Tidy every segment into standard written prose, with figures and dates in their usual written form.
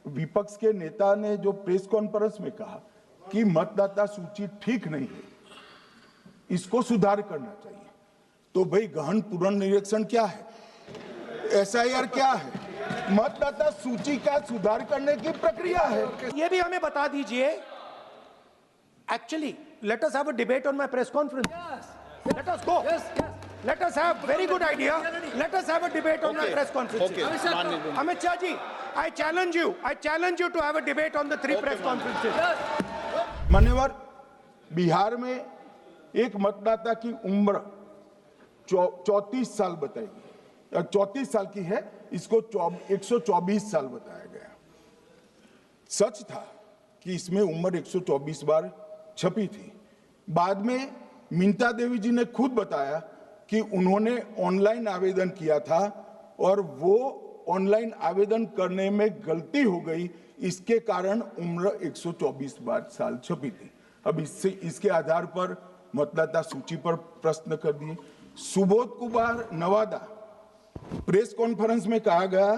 विपक्ष के नेता ने जो प्रेस कॉन्फ्रेंस में कहा कि मतदाता सूची ठीक नहीं है, इसको सुधार करना चाहिए। तो भाई गहन पुनर्निरीक्षण क्या है, एसआईआर क्या है, मतदाता सूची का सुधार करने की प्रक्रिया है। ये भी हमें बता दीजिए। Actually, let us have a debate on my press conference. Yes. Let us go. Yes. Let us have very good idea. Let us have a debate on my press conference. Okay. Amit Shah ji, I challenge you to have a debate on the three press conferences. मान्यवर, बिहार में एक मतदाता की उम्र 34 साल बताई गई, 34 साल की है, इसको 124 साल बताया गया। सच था कि इसमें उम्र 124 बार छपी थी। बाद में मिंता देवी जी ने खुद बताया कि उन्होंने ऑनलाइन आवेदन किया था और वो ऑनलाइन आवेदन करने में गलती हो गई, इसके कारण उम्र 124 बार साल छपी थी। अब इसके आधार पर मतदाता सूची पर प्रश्न कर दिए। सुबोध कुमार नवादा प्रेस कॉन्फ्रेंस में कहा गया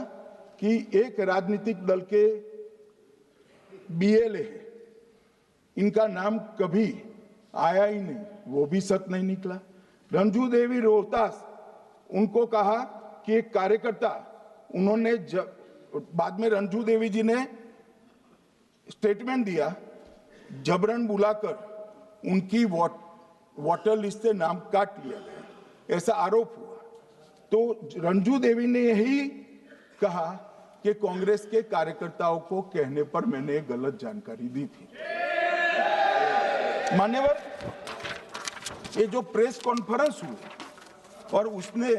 कि एक राजनीतिक दल के बीएलए है, इनका नाम कभी आया ही नहीं, वो भी सच नहीं निकला। रंजू देवी रोहतास, उनको कहा कि एक कार्यकर्ता, उन्होंने बाद में रंजू देवी जी ने स्टेटमेंट दिया, जबरन बुलाकर उनकी वोटर लिस्ट से नाम काट लिया गया, ऐसा आरोप हुआ। तो रंजू देवी ने यही कहा कि कांग्रेस के कार्यकर्ताओं को कहने पर मैंने गलत जानकारी दी थी। मान्यवर, ये जो प्रेस कॉन्फ्रेंस हुई और उसने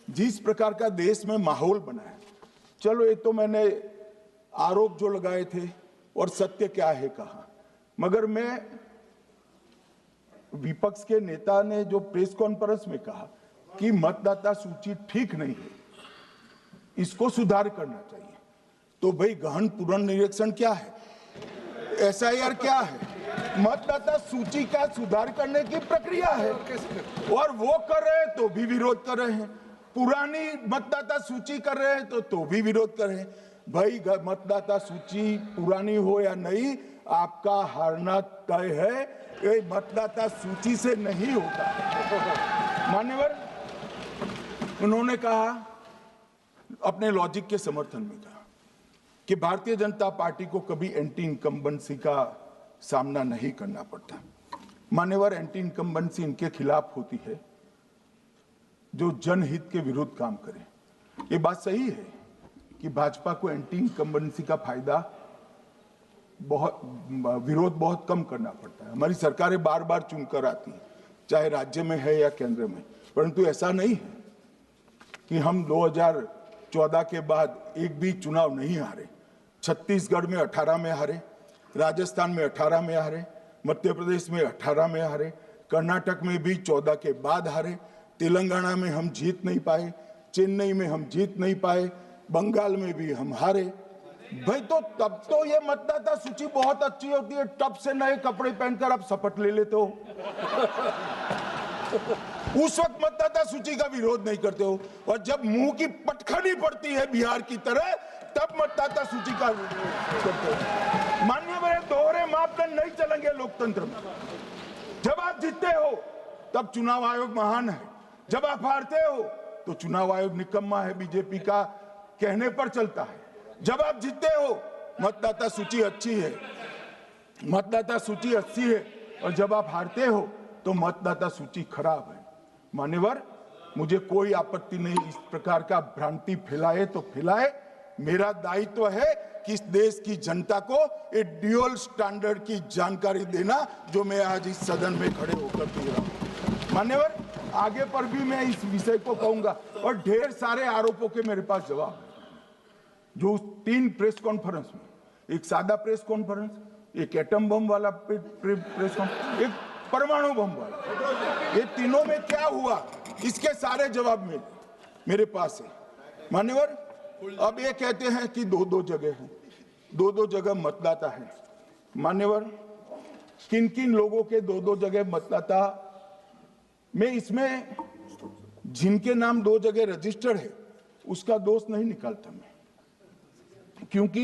जिस प्रकार का देश में माहौल बनाया, चलो ये तो मैंने आरोप जो लगाए थे और सत्य क्या है कहा, मगर मैं विपक्ष के नेता ने जो प्रेस कॉन्फ्रेंस में कहा कि मतदाता सूची ठीक नहीं है, इसको सुधार करना चाहिए। तो भाई गहन पुनर्निरीक्षण क्या है, एसआईआर क्या है, मतदाता सूची का सुधार करने की प्रक्रिया है, और वो कर रहे हैं तो भी विरोध कर रहे हैं, पुरानी मतदाता सूची कर रहे हैं तो भी विरोध कर रहे हैं। भाई मतदाता सूची पुरानी हो या नहीं, आपका हारना तय है, ये मतदाता सूची से नहीं होता। मान्यवर, उन्होंने कहा, अपने लॉजिक के समर्थन में कहा कि भारतीय जनता पार्टी को कभी एंटी इनकम्बेंसी का सामना नहीं करना पड़ता। मान्यवर, एंटी इनकम्बेंसी इनके खिलाफ होती है जो जनहित के विरुद्ध काम करे। ये बात सही है कि भाजपा को एंटी इनकम्बेंसी का फायदा विरोध बहुत कम करना पड़ता है। हमारी सरकारें बार बार चुनकर आती हैं, चाहे राज्य में है या केंद्र में, परंतु ऐसा नहीं है कि हम 2014 के बाद एक भी चुनाव नहीं हारे। छत्तीसगढ़ में 18 में हारे, राजस्थान में 18 में हारे, मध्य प्रदेश में 18 में हारे, कर्नाटक में भी 14 के बाद हारे, तेलंगाना में हम जीत नहीं पाए, चेन्नई में हम जीत नहीं पाए, बंगाल में भी हम हारे। भाई तो तब तो ये मतदाता सूची बहुत अच्छी होती है, टब से नए कपड़े पहनकर आप शपथ ले लेते हो। उस वक्त मतदाता सूची का विरोध नहीं करते हो, और जब मुंह की पटखनी पड़ती है बिहार की तरह, तब मतदाता सूची का विरोध करते हो। माननीय मेरे दोहरे मापदंड नहीं चलेंगे लोकतंत्र में। जब आप जीतते हो तब चुनाव आयोग महान है, जब आप हारते हो तो चुनाव आयोग निकम्मा है, बीजेपी का कहने पर चलता है। जब आप जीतते हो मतदाता सूची अच्छी है, मतदाता सूची अच्छी है, और जब आप हारते हो तो मतदाता सूची खराब है। मान्यवर, मुझे कोई आपत्ति नहीं, इस प्रकार का भ्रांति फैलाए तो फैलाए, मेरा दायित्व है कि इस देश की जनता को एक ड्यूअल स्टैंडर्ड की जानकारी देना, जो मैं आज इस सदन में खड़े होकर दे रहा हूं। मान्यवर, आगे पर भी मैं इस विषय को कहूंगा, और ढेर सारे आरोपों के मेरे पास जवाब है। जो 3 प्रेस कॉन्फ्रेंस में, एक सादा प्रेस कॉन्फ्रेंस, एक एटम बम वाला प्रेस कॉन्फ्रेंस, एक परमाणु बम वाला, ये तीनों में क्या हुआ, इसके सारे जवाब मेरे पास है। मान्यवर, अब ये कहते हैं कि 2-2 जगह है, 2-2 जगह मतदाता है। मान्यवर, किन किन लोगों के 2-2 जगह मतदाता में, इसमें जिनके नाम 2 जगह रजिस्टर्ड है उसका दोष नहीं निकालता मैं, क्योंकि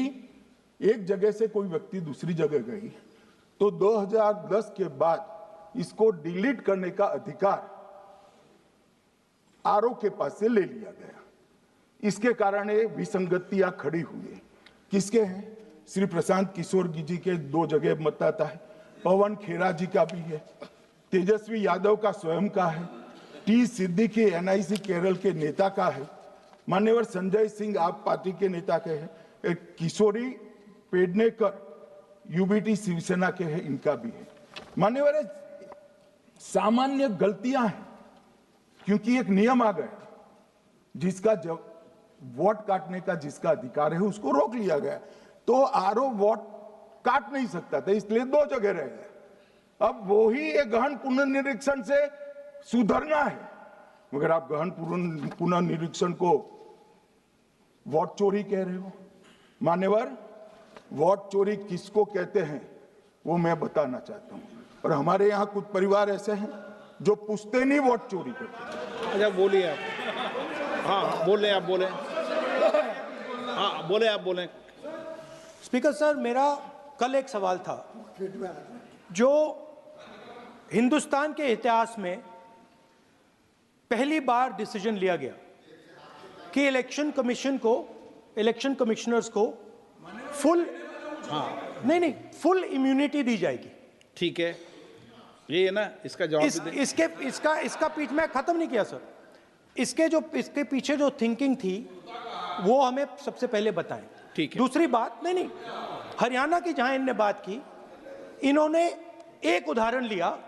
एक जगह से कोई व्यक्ति दूसरी जगह गई तो 2010 के बाद इसको डिलीट करने का अधिकार आरओ के पास से ले लिया गया। इसके कारण ये विसंगतियां खड़ी हुई। किसके हैं? श्री प्रशांत किशोर जी के 2 जगह मतदाता है, पवन खेरा जी का भी है, तेजस्वी यादव का स्वयं का है, टी सिद्दीकी एनआईसी केरल के नेता का है, मान्यवर संजय सिंह आप पार्टी के नेता के हैं, एक किशोरी पेडनेकर यूबीटी शिवसेना के हैं, इनका भी है। मान्यवर सामान्य गलतियां हैं, क्योंकि एक नियम आ गया, जिसका जब वोट काटने का जिसका अधिकार है उसको रोक लिया गया, तो आरओ वोट काट नहीं सकता था, इसलिए 2 जगह रह गए। अब वो ही एक गहन पुनर्निरीक्षण से सुधरना है, मगर आप गहन पुनर्निरीक्षण को वोट चोरी कह रहे हो। मान्यवर, वोट चोरी किसको कहते हैं वो मैं बताना चाहता हूं, और हमारे यहाँ कुछ परिवार ऐसे हैं जो पूछते नहीं वोट चोरी करते। अच्छा बोलिए आप। हाँ बोले आप बोले। हाँ बोले आप बोले। स्पीकर सर, मेरा कल एक सवाल था, जो हिंदुस्तान के इतिहास में पहली बार डिसीजन लिया गया कि इलेक्शन कमिश्नर्स को फुल फुल इम्यूनिटी दी जाएगी। ठीक है, ये है ना, इसका जवाब इसका पीठ में खत्म नहीं किया सर। इसके पीछे जो थिंकिंग थी वो हमें सबसे पहले बताएं। ठीक है। दूसरी बात, नहीं हरियाणा की जहां इनने बात की, इन्होंने एक उदाहरण लिया,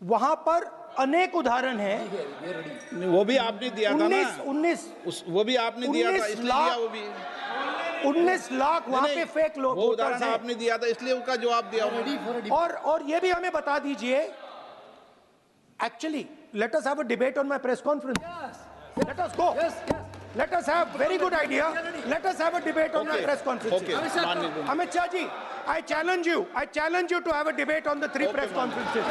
वहां पर अनेक उदाहरण हैं। वो भी आपने दिया था ना, 19 वो भी आपने दिया था, इसलिए दिया वो भी। 19 लाख वहां पे फेक लोग वो उदाहरण आपने दिया था, इसलिए उसका जवाब दिया। और ये भी हमें बता दीजिए, actually let us have a debate on my press conference. Let us go. Let us have very good idea. Let us have a debate on my press conference. Amit Shah ji, I challenge you to have a debate on the 3 press conferences.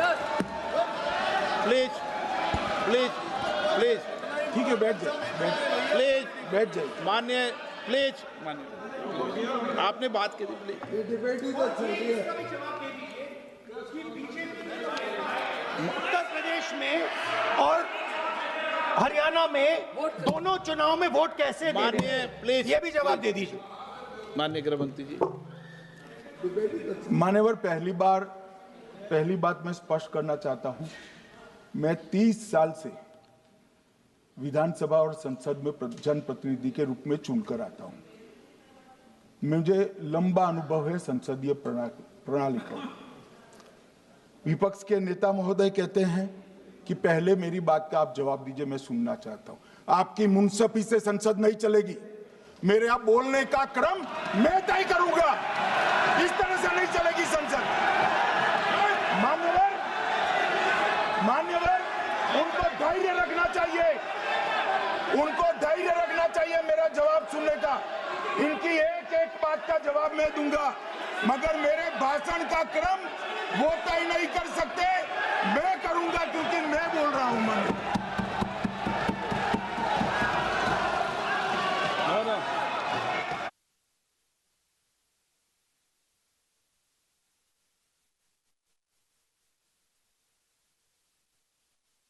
Please. ठीक है, बैठ जाइए, बैठ जाइए। माननीय, please माननीय, आपने बात की थी, प्लीज। उत्तर प्रदेश में और हरियाणा में दोनों चुनाव में वोट कैसे दे रहे हैं, प्लीज ये भी जवाब दे दीजिए। माननीय गृह मंत्री जी। मान्यवर, पहली बात मैं स्पष्ट करना चाहता हूं, मैं 30 साल से विधानसभा और संसद में जनप्रतिनिधि के रूप में चुनकर आता हूं। मुझे लंबा अनुभव है संसदीय प्रणाली का। विपक्ष के नेता महोदय कहते हैं कि पहले मेरी बात का आप जवाब दीजिए, मैं सुनना चाहता हूं। आपकी मुनसफी से संसद नहीं चलेगी, मेरे आप बोलने का क्रम मैं तय करूंगा, इस तरह से नहीं चलेगी संसद। मान्यवर, उनको धैर्य रखना चाहिए, मेरा जवाब सुनने का। इनकी एक बात का जवाब मैं दूंगा, मगर मेरे भाषण का क्रम वो तय नहीं कर सकते, मैं करूंगा, क्योंकि मैं बोल रहा हूं।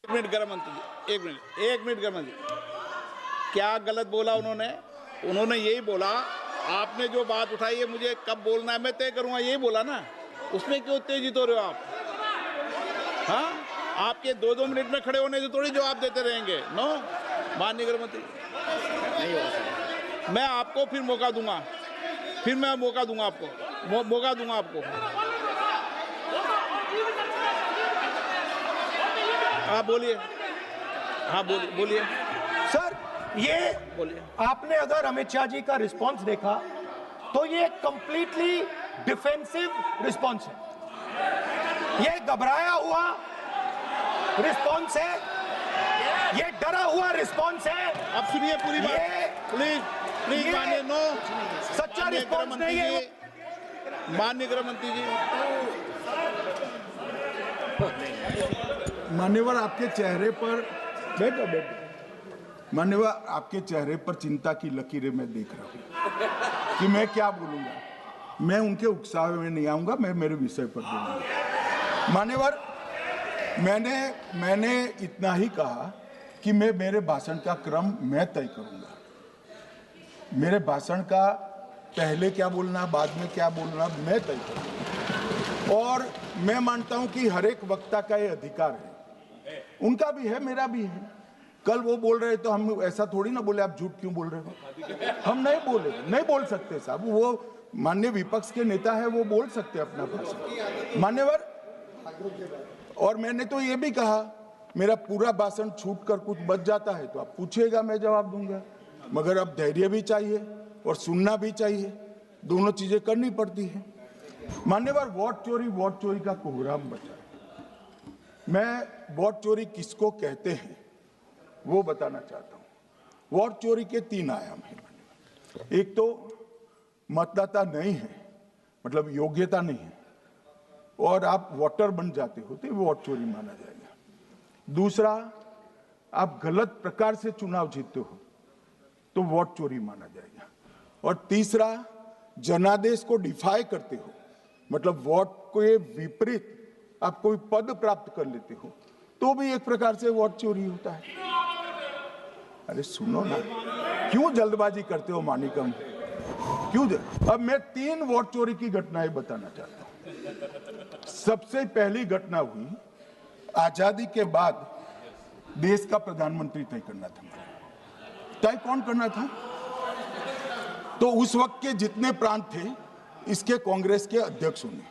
एक मिनट गृह मंत्री जी, एक मिनट गृह मंत्री, क्या गलत बोला उन्होंने यही बोला, आपने जो बात उठाई है मुझे कब बोलना है मैं तय करूंगा, यही बोला ना, उसमें क्यों उत्तेजित हो रहे हो आप? हाँ, आपके 2-2 मिनट में खड़े होने से थोड़ी जवाब देते रहेंगे। नो माननीय गृह मंत्री, नहीं हो, मैं आपको फिर मौका दूंगा, आपको। हाँ बोलिए, बोलिए सर। ये बोलिए। आपने अगर अमित शाह जी का रिस्पांस देखा तो ये कंप्लीटली डिफेंसिव रिस्पांस है, ये घबराया हुआ रिस्पांस है, ये डरा हुआ रिस्पांस है। अब सुनिए पूरी बात, प्लीज माननीय, नो सच्चा रिस्पांस नहीं है। माननीय गृह मंत्री जी, मान्यवर, आपके चेहरे पर बैठो, माननीय, आपके चेहरे पर चिंता की लकीरें मैं देख रहा हूं कि मैं क्या बोलूंगा। मैं उनके उकसावे में नहीं आऊंगा, मैं मेरे विषय पर बोलूंगा। मान्यवर, मैंने इतना ही कहा कि मैं मेरे भाषण का क्रम मैं तय करूंगा। मेरे भाषण का पहले क्या बोलना, बाद में क्या बोलना, मैं तय करूंगा। और मैं मानता हूं कि हर एक वक्ता का ये अधिकार है, उनका भी है, मेरा भी है। कल वो बोल रहे तो हम ऐसा थोड़ी ना बोले आप झूठ क्यों बोल रहे हो। हम नहीं बोले, नहीं बोल सकते साहब, वो माननीय विपक्ष के नेता है, वो बोल सकते अपना भाषण। मान्यवर, और मैंने तो ये भी कहा मेरा पूरा भाषण छूट कर कुछ बच जाता है तो आप पूछिएगा, मैं जवाब दूंगा। मगर अब धैर्य भी चाहिए और सुनना भी चाहिए, दोनों चीजें करनी पड़ती है। मान्यवर, वोट चोरी का कोहराम बचा है। मैं वोट चोरी किसको कहते हैं वो बताना चाहता हूं। वोट चोरी के 3 आयाम हैं। एक तो मतदाता नहीं है, मतलब योग्यता नहीं है, और आप वोटर बन जाते हो तो वोट चोरी माना जाएगा। दूसरा, आप गलत प्रकार से चुनाव जीतते हो तो वोट चोरी माना जाएगा। और तीसरा, जनादेश को डिफाई करते हो, मतलब वोट के विपरीत आप कोई पद प्राप्त कर लेते हो तो भी एक प्रकार से वोट चोरी होता है। अरे सुनो ना, क्यों जल्दबाजी करते हो मानिकम, क्यों? अब मैं 3 वोट चोरी की घटनाएं बताना चाहता हूं। सबसे पहली घटना हुई आजादी के बाद देश का प्रधानमंत्री तय करना था। तय कौन करना था? तो उस वक्त के जितने प्रांत थे इसके कांग्रेस के अध्यक्षों ने,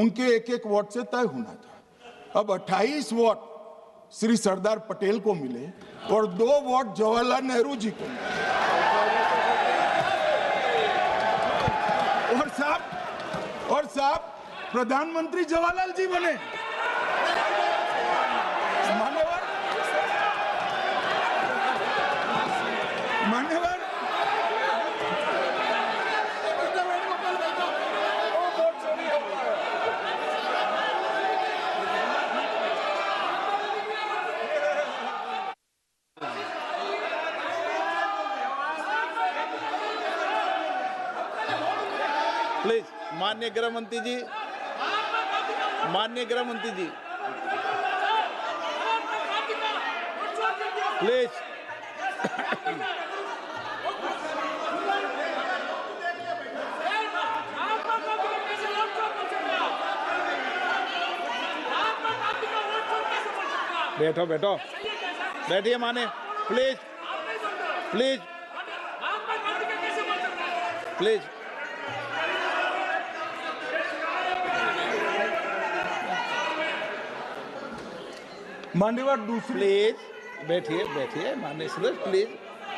उनके एक एक वोट से तय होना था। अब 28 वोट श्री सरदार पटेल को मिले और 2 वोट जवाहरलाल नेहरू जी को मिले। और साहब प्रधानमंत्री जवाहरलाल जी बने। मान्यवर, प्लीज, माननीय गृह मंत्री जी, माननीय गृह मंत्री जी, प्लीज। बैठो बैठो, बैठिए माने, प्लीज प्लीज प्लीज। मान्यवर, दूसरी, प्लीज बैठिए बैठिए माननीय सदस्य, प्लीज,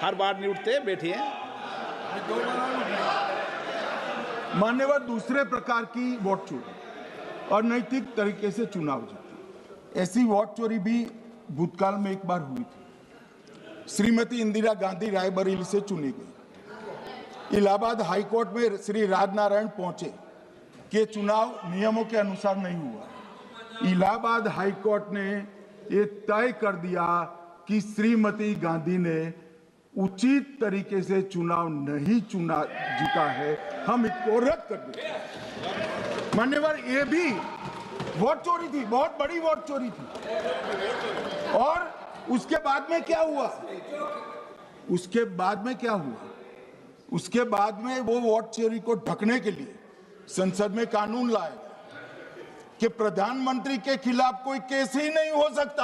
हर बार नहीं उठते, बैठिए। मान्यवर, दूसरे प्रकार की वोट चोरी और नैतिक तरीके से चुनाव जीतना, ऐसी वोट चोरी भी भूतकाल में एक बार हुई थी। श्रीमती इंदिरा गांधी रायबरेली से चुनी गई। इलाहाबाद हाईकोर्ट में श्री राजनारायण पहुंचे कि चुनाव नियमों के अनुसार नहीं हुआ। इलाहाबाद हाईकोर्ट ने ये तय कर दिया कि श्रीमती गांधी ने उचित तरीके से चुनाव नहीं जीता है, हम इसको रद्द कर देते। मान्यवर, ये भी वोट चोरी थी, बहुत बड़ी वोट चोरी थी। और उसके बाद में क्या हुआ? उसके बाद में वो वोट चोरी को ढकने के लिए संसद में कानून लाया कि प्रधानमंत्री के खिलाफ कोई केस ही नहीं हो सकता।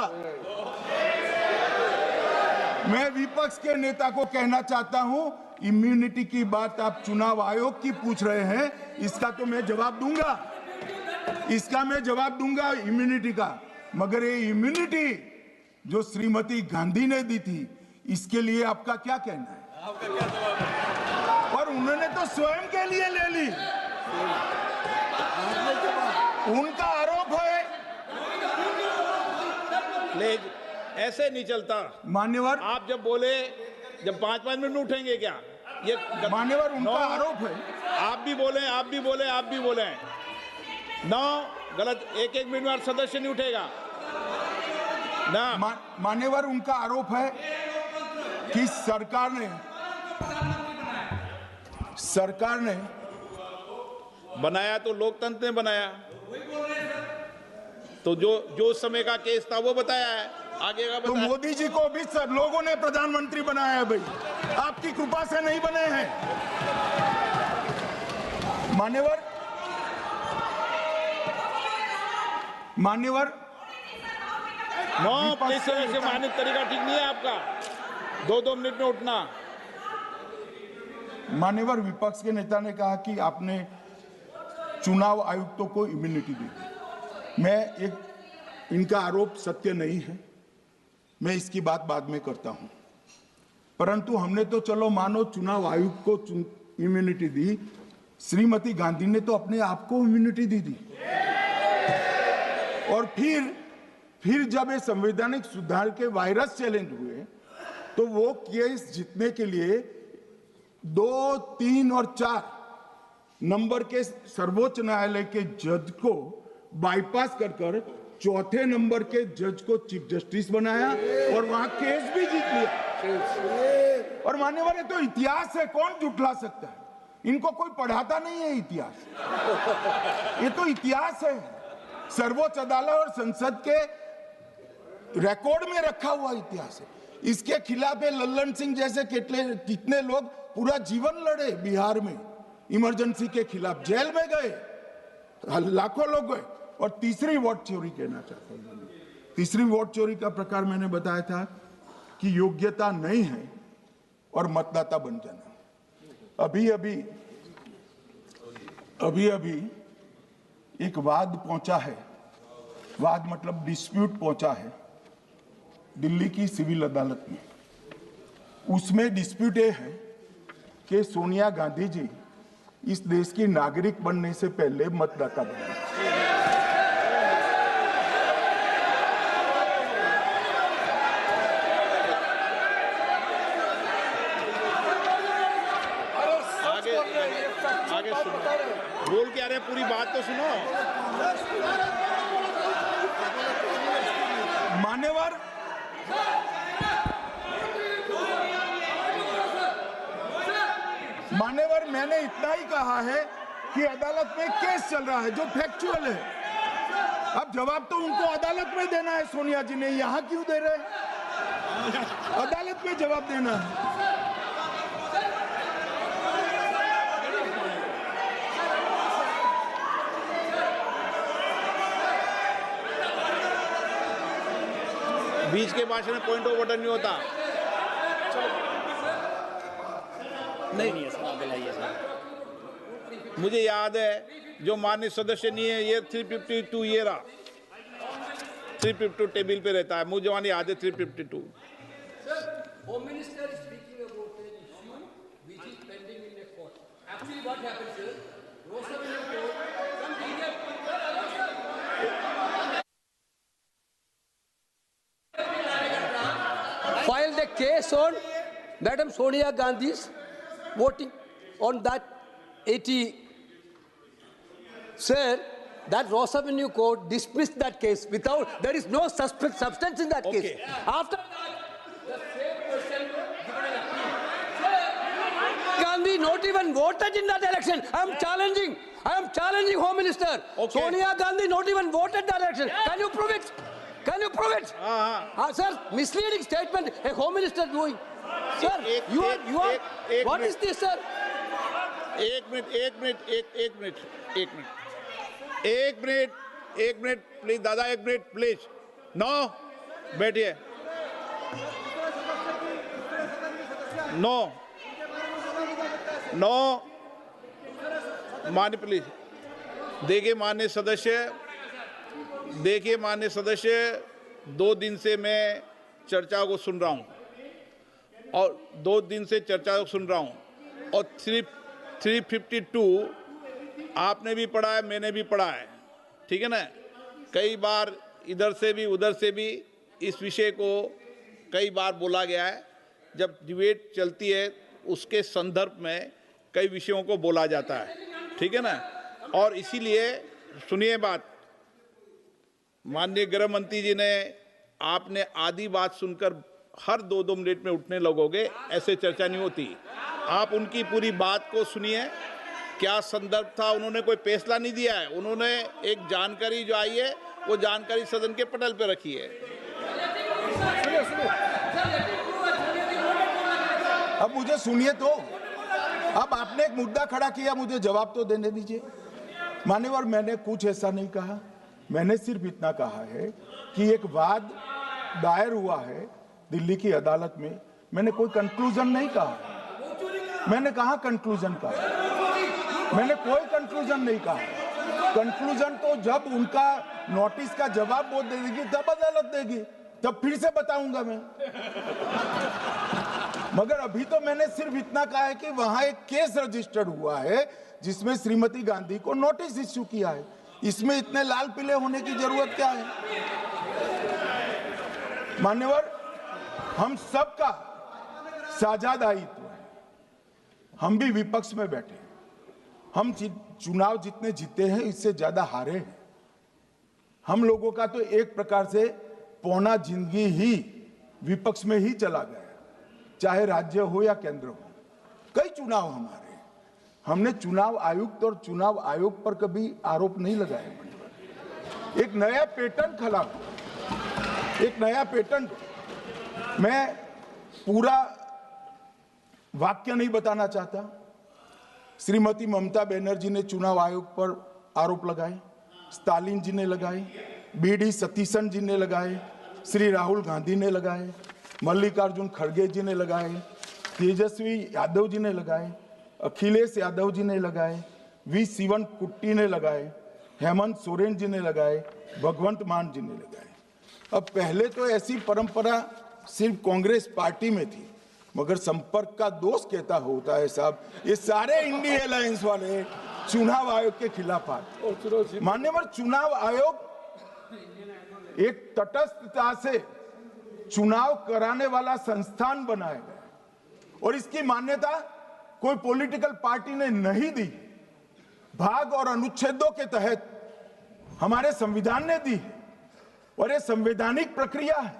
मैं विपक्ष के नेता को कहना चाहता हूं, इम्यूनिटी की बात आप चुनाव आयोग की पूछ रहे हैं, इसका तो मैं जवाब दूंगा, इम्यूनिटी का। मगर ये इम्यूनिटी जो श्रीमती गांधी ने दी थी, इसके लिए आपका क्या कहना है? आपका क्या जवाब है? और उन्होंने तो स्वयं के लिए ले ली, उनका आरोप है। प्लीज, ऐसे नहीं चलता मान्यवर, आप जब बोले, जब 5-5 मिनट उठेंगे क्या? ये मान्यवर, उनका आरोप है। आप भी बोले नौ गलत, 1-1 मिनट में सदस्य नहीं उठेगा ना। मान्यवर, उनका आरोप है कि सरकार ने बनाया तो लोकतंत्र ने बनाया, तो जो समय का केस था वो बताया है, आगे का तो बताया। मोदी जी को भी सब लोगों ने प्रधानमंत्री बनाया है भाई, आपकी कृपा से नहीं बने हैं। मान्यवर नो प्लीज सर, ऐसे मानक तरीका ठीक नहीं है आपका, 2-2 मिनट में उठना। मान्यवर विपक्ष के नेता ने कहा कि आपने चुनाव आयुक्तों को इम्यूनिटी दी। इनका आरोप सत्य नहीं है, मैं इसकी बात बाद में करता हूं, परंतु हमने तो चलो मानो चुनाव आयुक्त को इम्यूनिटी दी, श्रीमती गांधी ने तो अपने आप को इम्यूनिटी दी। और फिर जब ये संवैधानिक सुधार के वायरस चैलेंज हुए तो वो केस जीतने के लिए 2, 3 और 4 नंबर के सर्वोच्च न्यायालय के जज को बाईपास कर चौथे नंबर के जज को चीफ जस्टिस बनाया और वहां केस भी जीत लिया। और मान्यवर ये तो इतिहास है, कौन झुठला सकता है? इनको कोई पढ़ाता नहीं है इतिहास, ये तो इतिहास है, सर्वोच्च अदालत और संसद के रिकॉर्ड में रखा हुआ इतिहास है। इसके खिलाफ लल्लन सिंह जैसे कितने लोग पूरा जीवन लड़े बिहार में, इमरजेंसी के खिलाफ जेल में गए, लाखों लोग गए। और तीसरी वोट चोरी कहना चाहता हूं, तीसरी वोट चोरी का प्रकार मैंने बताया था कि योग्यता नहीं है और मतदाता बन जाना। अभी एक वाद पहुंचा है, वाद मतलब डिस्प्यूट पहुंचा है दिल्ली की सिविल अदालत में। उसमें डिस्प्यूट ये है कि सोनिया गांधी जी इस देश की नागरिक बनने से पहले मतदाता बने। आगे सुनो, बोल क्या रहे, पूरी बात तो सुनो। मान्यवर मैंने इतना ही कहा है कि अदालत में केस चल रहा है जो फैक्चुअल है। अब जवाब तो उनको अदालत में देना है, सोनिया जी ने यहां क्यों दे रहे हैं? अदालत में जवाब देना है। बीच के भाषण में पॉइंट ऑफ ऑर्डर नहीं होता। नहीं है सर, मुझे याद है जो माननीय सदस्य नहीं है, ये 352 ये रहा, 352 टेबल पे रहता है, मुझे जवान याद है 352। Home Minister is speaking about an issue which is pending in the court. Actually, what happens is, Rosaville Court, some legal filed a case on Madam Sonia Gandhi's voting on that 80. Sir, that Rosaville Court dismissed that case without, there is no substance in that case. After that, the same person given an appeal. Gandhi not even voted in that election. I am challenging Home Minister. Okay. Sonia Gandhi not even voted that election. Can you prove it? Can you prove it? Sir, misleading statement a Home Minister doing. Sir, you are. What is this, sir? एक minute please दादा, एक minute please. No, बैठिए। No मान्य please. देखिए मान्य सदस्य, 2 दिन से मैं चर्चा को सुन रहा हूं और 2 दिन से चर्चा को सुन रहा हूं और 352 आपने भी पढ़ा है, मैंने भी पढ़ा है, ठीक है ना। कई बार इधर से भी उधर से भी इस विषय को कई बार बोला गया है। जब डिबेट चलती है उसके संदर्भ में कई विषयों को बोला जाता है, ठीक है ना। और इसीलिए सुनिए बात, माननीय गृह मंत्री जी ने आपने आधी बात सुनकर हर 2-2 मिनट में उठने लगोगे, ऐसे चर्चा नहीं होती। आप उनकी पूरी बात को सुनिए, क्या संदर्भ था, उन्होंने कोई फैसला नहीं दिया है, उन्होंने एक जानकारी जो आई है वो जानकारी सदन के पटल पे रखी है। अब मुझे सुनिए तो, अब आपने एक मुद्दा खड़ा किया, मुझे जवाब तो देने दीजिए। मान्यवर, मैंने कुछ ऐसा नहीं कहा, मैंने सिर्फ इतना कहा है कि एक वाद दायर हुआ है दिल्ली की अदालत में, मैंने कोई कंक्लूजन नहीं कहा, मैंने कहा कंक्लूजन कहा, मैंने कोई कंक्लूजन नहीं कहा। कंक्लूजन तो जब उनका नोटिस का जवाब वो दे देगी तब अदालत देगी, तब फिर से बताऊंगा मैं। मगर अभी तो मैंने सिर्फ इतना कहा है कि वहां एक केस रजिस्टर्ड हुआ है जिसमें श्रीमती गांधी को नोटिस इश्यू किया है, इसमें इतने लाल पीले होने की जरूरत क्या है? मान्यवर, हम सबका साझा दायित्व है, हम भी विपक्ष में बैठे, हम चुनाव जितने जीते हैं इससे ज्यादा हारे हैं। हम लोगों का तो एक प्रकार से पौना जिंदगी ही विपक्ष में ही चला गया, चाहे राज्य हो या केंद्र हो। कई चुनाव हमारे, हमने चुनाव आयुक्त और चुनाव आयोग पर कभी आरोप नहीं लगाए। एक नया पैटर्न खड़ा हुआ, एक नया पैटर्न। मैं पूरा वाक्य नहीं बताना चाहता। श्रीमती ममता बनर्जी ने चुनाव आयोग पर आरोप लगाए, स्टालिन जी ने लगाए, बीडी सतीशन जी ने लगाए, श्री राहुल गांधी ने लगाए, मल्लिकार्जुन खड़गे जी ने लगाए, तेजस्वी यादव जी ने लगाए, अखिलेश यादव जी ने लगाए, वी शिवन कुट्टी ने लगाए, हेमंत सोरेन जी ने लगाए, भगवंत मान जी ने लगाए। अब पहले तो ऐसी परंपरा सिर्फ कांग्रेस पार्टी में थी, मगर संपर्क का दोष कहता होता है साहब, ये सारे इंडिया अलायंस वाले चुनाव आयोग के खिलाफ आए। मान्यवर, चुनाव आयोग एक तटस्थता से चुनाव कराने वाला संस्थान बनाया गया और इसकी मान्यता कोई पॉलिटिकल पार्टी ने नहीं दी, भाग और अनुच्छेदों के तहत हमारे संविधान ने दी है और ये संवैधानिक प्रक्रिया है।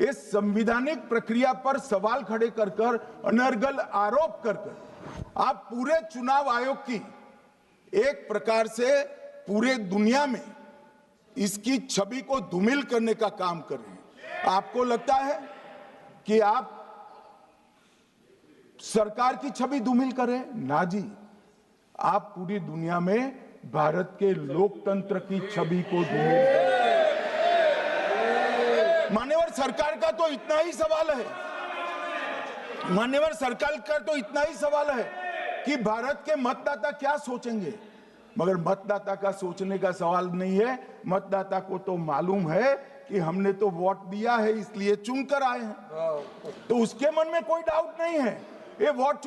इस संवैधानिक प्रक्रिया पर सवाल खड़े कर कर, अनर्गल आरोप कर कर आप पूरे चुनाव आयोग की एक प्रकार से पूरे दुनिया में इसकी छवि को धूमिल करने का काम कर रहे हैं। आपको लगता है कि आप सरकार की छवि धूमिल करें? ना जी, आप पूरी दुनिया में भारत के लोकतंत्र की छवि को धूमिल करें। मान्यवर, सरकार का तो इतना ही सवाल है, मान्यवर सरकार का तो इतना ही सवाल है कि भारत के मतदाता क्या सोचेंगे, मगर मतदाता का सोचने का सवाल नहीं है। मतदाता को तो मालूम है कि हमने तो वोट दिया है इसलिए चुनकर आए हैं, तो उसके मन में कोई डाउट नहीं है। ये वोट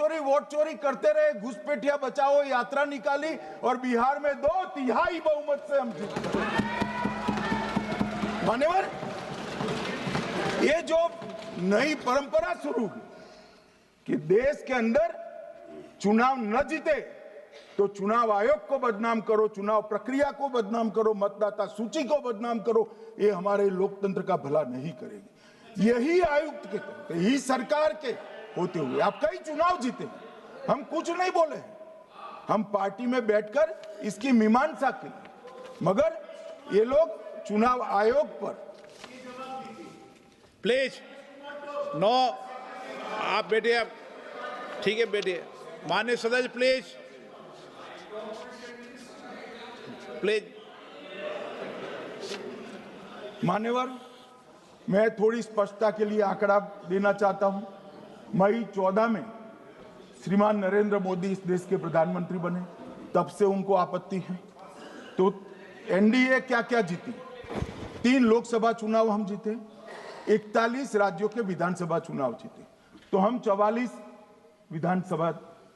चोरी करते रहे, घुसपैठिया बचाओ यात्रा निकाली और बिहार में 2/3 बहुमत से हम जीत गए। मान्यवर, ये जो नई परंपरा शुरू हुई कि देश के अंदर चुनाव न जीते तो चुनाव आयोग को बदनाम करो, चुनाव प्रक्रिया को बदनाम करो, मतदाता सूची को बदनाम करो, ये हमारे लोकतंत्र का भला नहीं करेगी। यही आयुक्त के तहत, यही सरकार के होते हुए आप कई चुनाव जीते, हम कुछ नहीं बोले, हम पार्टी में बैठकर इसकी मीमांसा की, मगर ये लोग चुनाव आयोग पर। प्लीज नो, आप बैठिए, आप ठीक है बैठिए। माननीय सदस्य प्लीज प्लीज। मान्यवर, मैं थोड़ी स्पष्टता के लिए आंकड़ा देना चाहता हूं। मई 14 में श्रीमान नरेंद्र मोदी इस देश के प्रधानमंत्री बने, तब से उनको आपत्ति है। तो एनडीए क्या क्या जीती? 3 लोकसभा चुनाव हम जीते, 41 राज्यों के विधानसभा चुनाव जीते, तो हम 44 विधानसभा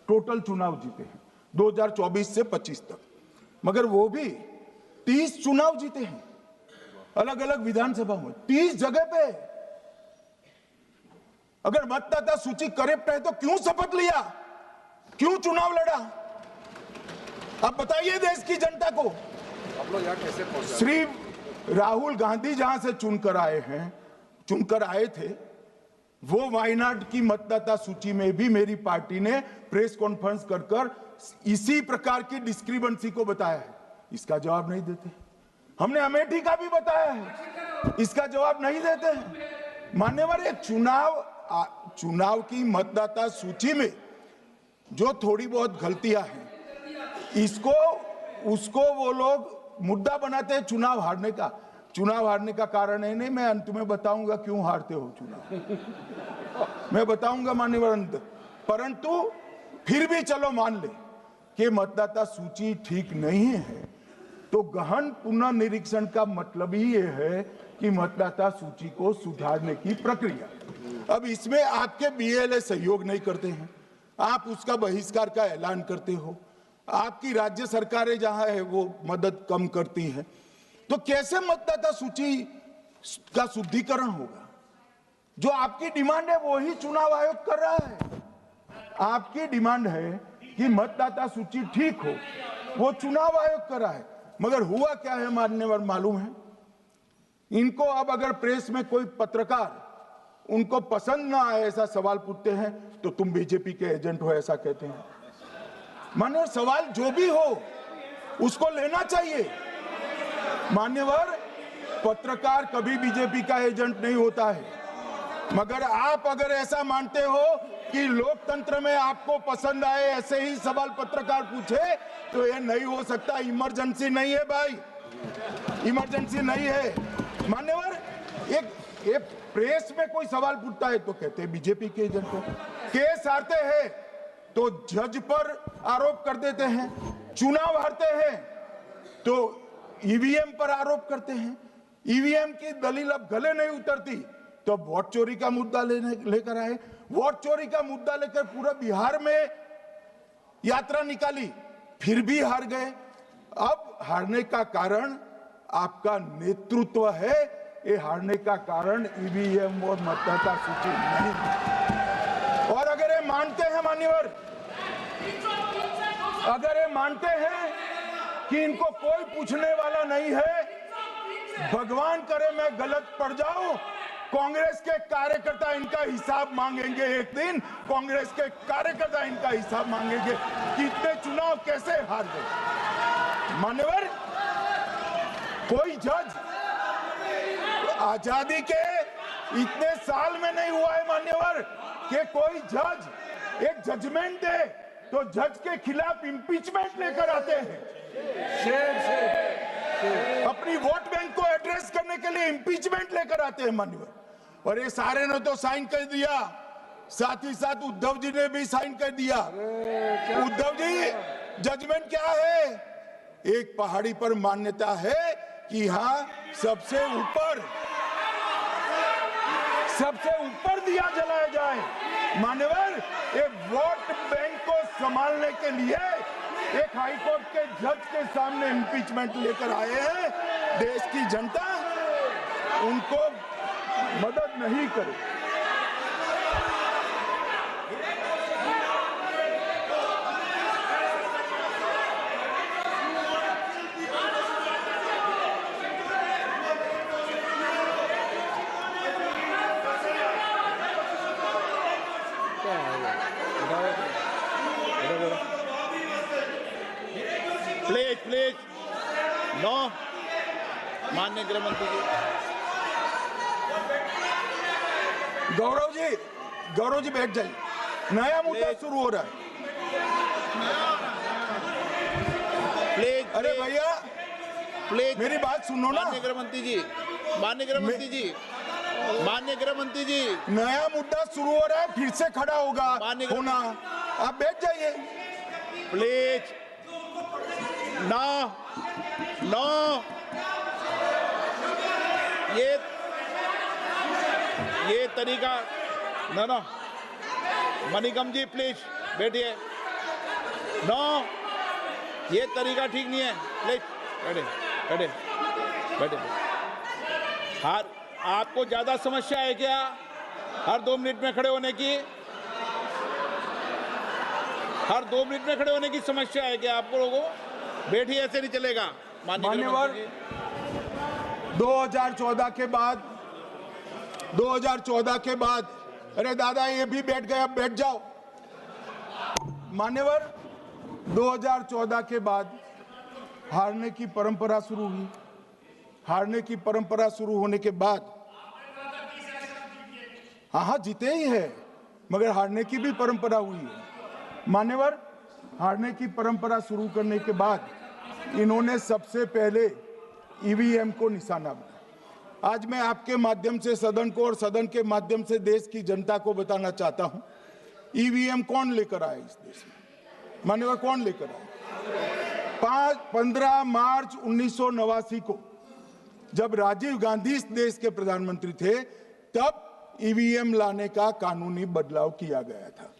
टोटल चुनाव जीते हैं 2024 से 25 तक। मगर वो भी 30 चुनाव जीते हैं अलग अलग विधानसभा में, 30 जगह पे। अगर मतदाता सूची करेक्ट है तो क्यों शपथ लिया, क्यों चुनाव लड़ा? आप बताइए देश की जनता को। आप लोग यहाँ कैसे पहुंचे? श्री राहुल गांधी जहां से चुनकर आए थे, वो वायनाड की मतदाता सूची में भी मेरी पार्टी ने प्रेस कॉन्फ्रेंस कर इसी प्रकार की डिस्क्रिपेंसी को बताया है। इसका जवाब नहीं देते। हमने अमेठी का भी बताया है, इसका जवाब नहीं देते हैं। मान्यवर, एक चुनाव की मतदाता सूची में जो थोड़ी बहुत गलतियां हैं, उसको वो लोग मुद्दा बनाते हैं चुनाव हारने का। चुनाव हारने का कारण है नहीं, मैं अंत में बताऊंगा क्यों हारते हो चुनाव, मैं बताऊंगा मान्यवर अंत। परंतु फिर भी चलो मान ले कि मतदाता सूची ठीक नहीं है, तो गहन पुनर्निरीक्षण का मतलब ही ये है कि मतदाता सूची को सुधारने की प्रक्रिया। अब इसमें आपके बीएलए सहयोग नहीं करते हैं, आप उसका बहिष्कार का ऐलान करते हो, आपकी राज्य सरकारें जहां है वो मदद कम करती हैं, तो कैसे मतदाता सूची का शुद्धिकरण होगा? जो आपकी डिमांड है वो ही चुनाव आयोग कर रहा है। आपकी डिमांड है कि मतदाता सूची ठीक हो, वो चुनाव आयोग कर रहा है। मगर हुआ क्या है मान्यवर मालूम है? इनको अब अगर प्रेस में कोई पत्रकार उनको पसंद ना आए ऐसा सवाल पूछते हैं तो तुम बीजेपी के एजेंट हो ऐसा कहते हैं। मान्यवर, सवाल जो भी हो उसको लेना चाहिए। मान्यवर, पत्रकार कभी बीजेपी का एजेंट नहीं होता है। मगर आप अगर ऐसा मानते हो कि लोकतंत्र में आपको पसंद आए ऐसे ही सवाल पत्रकार पूछे, तो ये नहीं हो सकता। इमरजेंसी नहीं है भाई, इमरजेंसी नहीं है। मान्यवर, एक प्रेस में कोई सवाल पूछता है तो कहते हैं बीजेपी के एजेंट हो। केस हारते हैं तो जज पर आरोप कर देते हैं, चुनाव हारते हैं तो ईवीएम पर आरोप करते हैं। ईवीएम की दलील अब गले नहीं उतरती तो वोट चोरी का मुद्दा लेकर आए। वोट चोरी का मुद्दा लेकर पूरा बिहार में यात्रा निकाली, फिर भी हार गए। अब हारने का कारण आपका नेतृत्व है, ये हारने का कारण ईवीएम और मतदाता सूची नहीं। और अगर ये मानते हैं मान्यवर, अगर ये मानते हैं कि इनको कोई पूछने वाला नहीं है, भगवान करे मैं गलत पड़ जाऊं, कांग्रेस के कार्यकर्ता इनका हिसाब मांगेंगे। एक दिन कांग्रेस के कार्यकर्ता इनका हिसाब मांगेंगे कि इतने चुनाव कैसे हार गए। मान्यवर, कोई जज आजादी के इतने साल में नहीं हुआ है मान्यवर कि कोई जज एक जजमेंट दे तो जज के खिलाफ इंपीचमेंट लेकर आते हैं। अपनी वोट बैंक को एड्रेस करने के लिए इंपीचमेंट लेकर आते हैं मान्यवर। और ये सारे ने तो साइन कर दिया, साथ ही साथ उद्धव जी ने भी साइन कर दिया। उद्धव जी, जजमेंट क्या है? एक पहाड़ी पर मान्यता है कि हाँ सबसे ऊपर दिया जलाया जाए। मान्यवर, ये वोट बैंक को संभालने के लिए एक हाईकोर्ट के जज के सामने इंपीचमेंट लेकर आए हैं। देश की जनता उनको मदद नहीं करे। प्लीज नो, माननीय गृह मंत्री जी। गौरव जी बैठ जाइए, नया मुद्दा शुरू हो रहा है। प्लीज, अरे भैया प्लीज मेरी बात सुनो ना। माननीय गृह मंत्री जी, माननीय गृह मंत्री जी, माननीय गृह मंत्री जी, नया मुद्दा शुरू हो रहा है, फिर से खड़ा होगा होना। आप बैठ जाइए प्लीज। नो नो, ये तरीका नो। मणिकम जी प्लीज बैठिए। नो, ये तरीका ठीक नहीं है। प्लीज बैठे। हर आपको ज्यादा समस्या है क्या हर 2 मिनट में खड़े होने की? हर 2 मिनट में खड़े होने की समस्या है क्या आपको लोगों? बैठिए, ऐसे नहीं चलेगा। मान्यवर, 2014 के बाद अरे दादा ये भी बैठ गए, अब बैठ जाओ। मान्यवर, 2014 के बाद हारने की परंपरा शुरू हुई। हारने की परंपरा शुरू होने के बाद, हाँ जीते ही है, मगर हारने की भी परंपरा हुई है। मान्यवर, हारने की परंपरा शुरू करने के बाद इन्होंने सबसे पहले ईवीएम को निशाना बनाया। आज मैं आपके माध्यम से सदन को और सदन के माध्यम से देश की जनता को बताना चाहता हूं, ईवीएम कौन लेकर आया इस देश में? मान्यवर, कौन लेकर आया? 15 मार्च 1989 को जब राजीव गांधी इस देश के प्रधानमंत्री थे, तब ईवीएम लाने का कानूनी बदलाव किया गया था।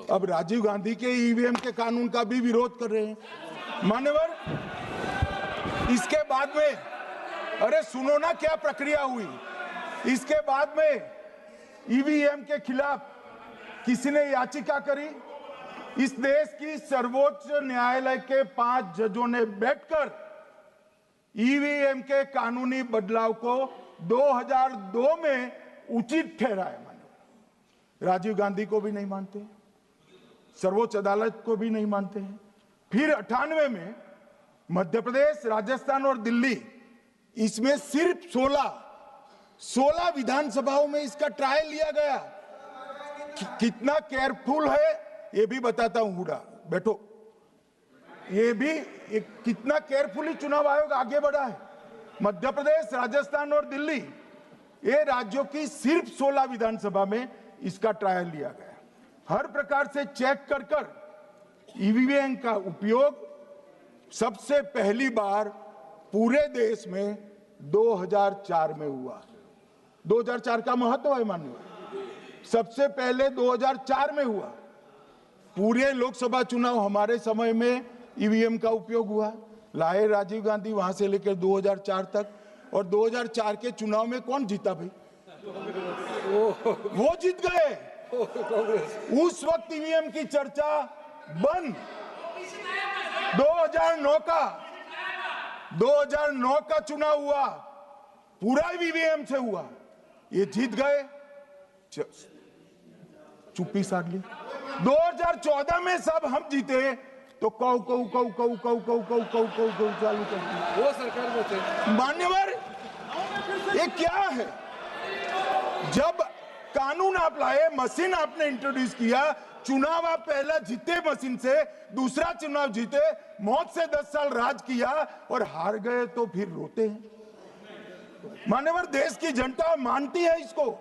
अब राजीव गांधी के ईवीएम के कानून का भी विरोध कर रहे हैं। मान्यवर, इसके बाद में, अरे सुनो ना क्या प्रक्रिया हुई। इसके बाद में ईवीएम के खिलाफ किसी ने याचिका करी। इस देश की सर्वोच्च न्यायालय के 5 जजों ने बैठकर ईवीएम के कानूनी बदलाव को 2002 में उचित ठहराया। मानो राजीव गांधी को भी नहीं मानते, सर्वोच्च अदालत को भी नहीं मानते हैं। फिर 98 में मध्य प्रदेश, राजस्थान और दिल्ली, इसमें सिर्फ 16 विधानसभाओं में इसका ट्रायल लिया गया। कितना केयरफुल है ये भी बताता हूं। हुडा बैठो, ये भी कितना केयरफुली चुनाव आयोग आगे बढ़ा है। मध्य प्रदेश, राजस्थान और दिल्ली, ये राज्यों की सिर्फ 16 विधानसभा में इसका ट्रायल लिया गया। हर प्रकार से चेक कर ईवीएम का उपयोग सबसे पहली बार पूरे देश में 2004 में हुआ। 2004 का महत्व है माननीय, सबसे पहले 2004 में हुआ। पूरे लोकसभा चुनाव हमारे समय में ईवीएम का उपयोग हुआ। लाए राजीव गांधी, वहां से लेकर 2004 तक। और 2004 के चुनाव में कौन जीता भाई? वो जीत गए। उस वक्त ईवीएम की चर्चा बंद। 2009 का चुनाव हुआ, पूरा ईवीएम से हुआ, ये जीत गए। चुप्पी साध ली। 2014 में सब हम जीते तो कौ चालू कर दी। वो सरकार में थे। मान्यवर, ये क्या है? जब कानून आप लाए, मशीन आपने इंट्रोड्यूस किया, चुनाव आप पहला जीते मशीन से, दूसरा चुनाव जीते, मौत से 10 साल राज किया और हार गए तो फिर रोते हैं। मान्यवर, देश की जनता मानती है इसको।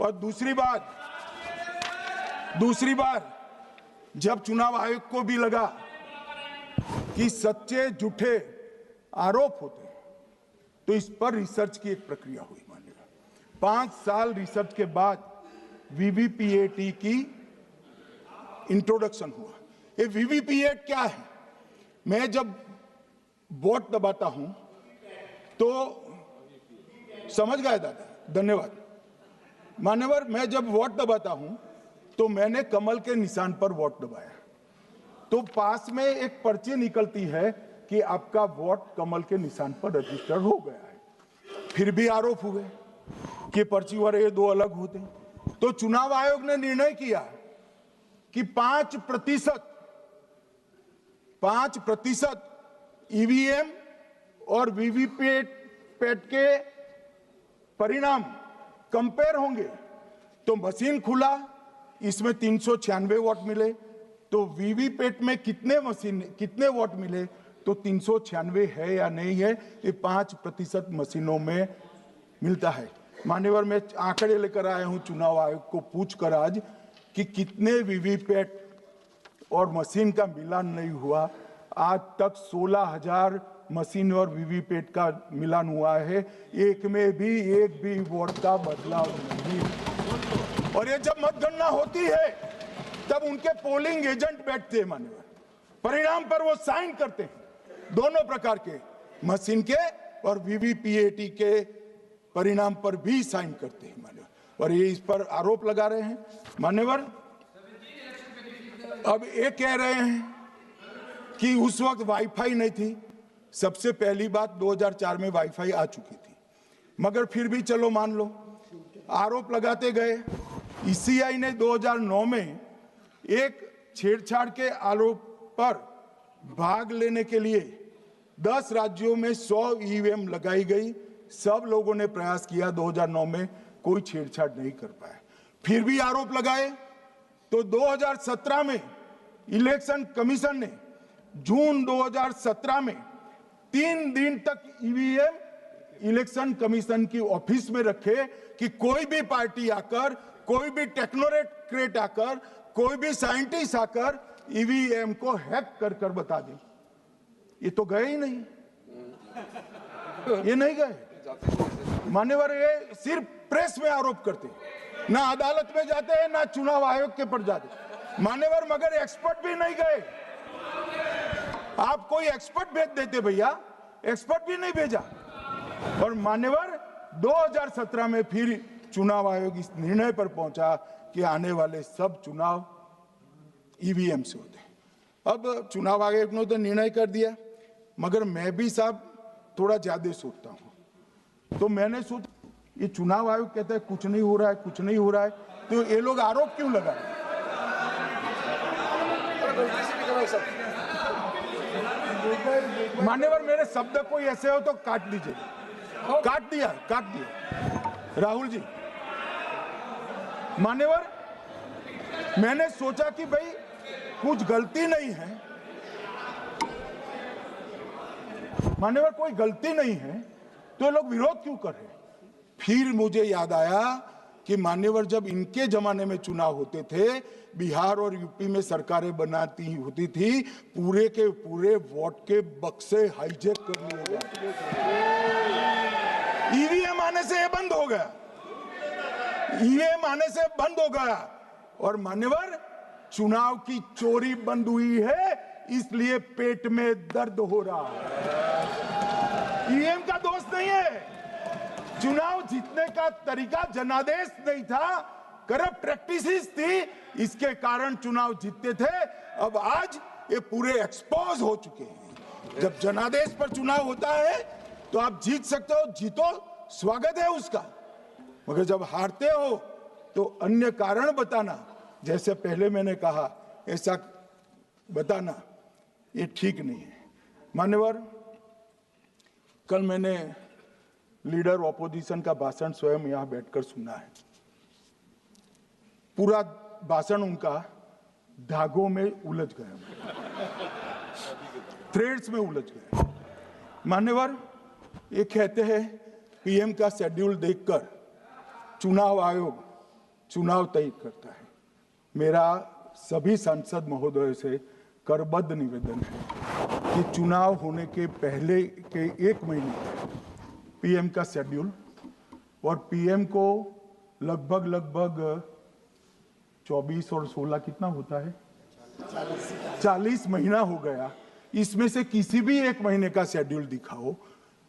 और दूसरी बात, जब चुनाव आयोग को भी लगा कि सच्चे झूठे आरोप होते हैं, तो इस पर रिसर्च की एक प्रक्रिया हुई। मानिएगा 5 साल रिसर्च के बाद वीवीपीएटी की इंट्रोडक्शन हुआ। ये वीवीपीएटी क्या है? मैं जब वोट दबाता हूं तो समझ गए दादा, धन्यवाद। मान्यवर, मैं जब वोट दबाता हूं तो मैंने कमल के निशान पर वोट दबाया, तो पास में एक पर्ची निकलती है कि आपका वोट कमल के निशान पर रजिस्टर हो गया है। फिर भी आरोप हुए कि पर्ची वाले ये 2 अलग होते। तो चुनाव आयोग ने निर्णय किया कि 5% ईवीएम और वीवीपैट के परिणाम कंपेयर होंगे। तो मशीन खुला, इसमें 396 वोट मिले। तो वीवीपैट में कितने वोट मिले? तो 396 है या नहीं है, ये 5% मशीनों में मिलता है। मान्यवर, मैं आंकड़े लेकर आया हूं चुनाव आयोग को पूछकर आज कि कितने वीवीपैट और मशीन का मिलान नहीं हुआ। आज तक 16,000 मशीन और वीवीपैट का मिलान हुआ है, एक भी वोट का बदलाव नहीं। और ये जब मतगणना होती है तब उनके पोलिंग एजेंट बैठते हैं मान्यवर, परिणाम पर वो साइन करते हैं, दोनों प्रकार के, मशीन के और वीवीपीएटी के परिणाम पर भी साइन करते हैं मान्यवर। और ये इस पर आरोप लगा रहे हैं मान्यवर। अब ये कह रहे हैं कि उस वक्त वाईफाई नहीं थी। सबसे पहली बात, 2004 में वाईफाई आ चुकी थी, मगर फिर भी चलो मान लो, आरोप लगाते गए। ईसीआई ने 2009 में एक छेड़छाड़ के आरोप पर भाग लेने के लिए 10 राज्यों में 100 ईवीएम लगाई गई। सब लोगों ने प्रयास किया, 2009 में कोई छेड़छाड़ नहीं कर पाए, फिर भी आरोप लगाए। तो 2017 में इलेक्शन कमीशन ने जून 2017 में 3 दिन तक ईवीएम इलेक्शन कमीशन की ऑफिस में रखे कि कोई भी पार्टी आकर, कोई भी टेक्नोक्रेट आकर, कोई भी साइंटिस्ट आकर ईवीएम को हैक कर बता दे। ये तो गए ही नहीं, ये नहीं गए। मान्यवर, ये सिर्फ प्रेस में आरोप करते, ना अदालत में जाते हैं, ना चुनाव आयोग के पर जाते। मान्यवर, मगर एक्सपर्ट भी नहीं गए। आप कोई एक्सपर्ट भेज देते भैया, एक्सपर्ट भी नहीं भेजा। और मान्यवर, 2017 में फिर चुनाव आयोग इस निर्णय पर पहुंचा कि आने वाले सब चुनाव ईवीएम से होते हैं। अब चुनाव आयोग ने तो निर्णय कर दिया, मगर मैं भी साहब थोड़ा ज्यादा सोचता हूं। तो मैंने सोचा, ये चुनाव आयोग कहता है कुछ नहीं हो रहा है, कुछ नहीं हो रहा है, तो ये लोग आरोप क्यों लगा रहे हैं? मान्यवर, मेरे शब्द कोई ऐसे हो तो काट दीजिए। काट दिया राहुल जी। मान्यवर, मैंने सोचा कि भाई कुछ गलती नहीं है, मान्यवर कोई गलती नहीं है, तो ये लोग विरोध क्यों कर रहे हैं? फिर मुझे याद आया कि मान्यवर, जब इनके जमाने में चुनाव होते थे, बिहार और यूपी में सरकारें बनाती होती थी, पूरे के पूरे वोट के बक्से हाईजैक कर लिए गए। ईवीएम आने से ये बंद हो गया, ईवीएम आने से बंद हो गया। और मान्यवर, चुनाव की चोरी बंद हुई है, इसलिए पेट में दर्द हो रहा है। ईवीएम का दोष नहीं है, चुनाव जीतने का तरीका जनादेश नहीं था, करप्ट प्रैक्टिसेस थी, इसके कारण चुनाव जीतते थे। अब आज ये पूरे एक्सपोज हो चुके हैं। जब जनादेश पर चुनाव होता है तो आप जीत सकते हो, जीतो, स्वागत है उसका, मगर जब हारते हो तो अन्य कारण बताना, जैसे पहले मैंने कहा, ऐसा बताना ये ठीक नहीं है। मान्यवर, कल मैंने लीडर ऑपोजिशन का भाषण स्वयं यहां बैठकर सुना है। पूरा भाषण उनका धागों में उलझ गया, थ्रेड्स में उलझ गया। मान्यवर, ये कहते हैं पीएम का शेड्यूल देखकर चुनाव आयोग चुनाव तय करता है। मेरा सभी सांसद महोदय से करबद्ध निवेदन है कि चुनाव होने के पहले के 1 महीने पीएम का शेड्यूल, और पीएम को लगभग 24 और 16 कितना होता है, 40 महीना हो गया। इसमें से किसी भी 1 महीने का शेड्यूल दिखाओ।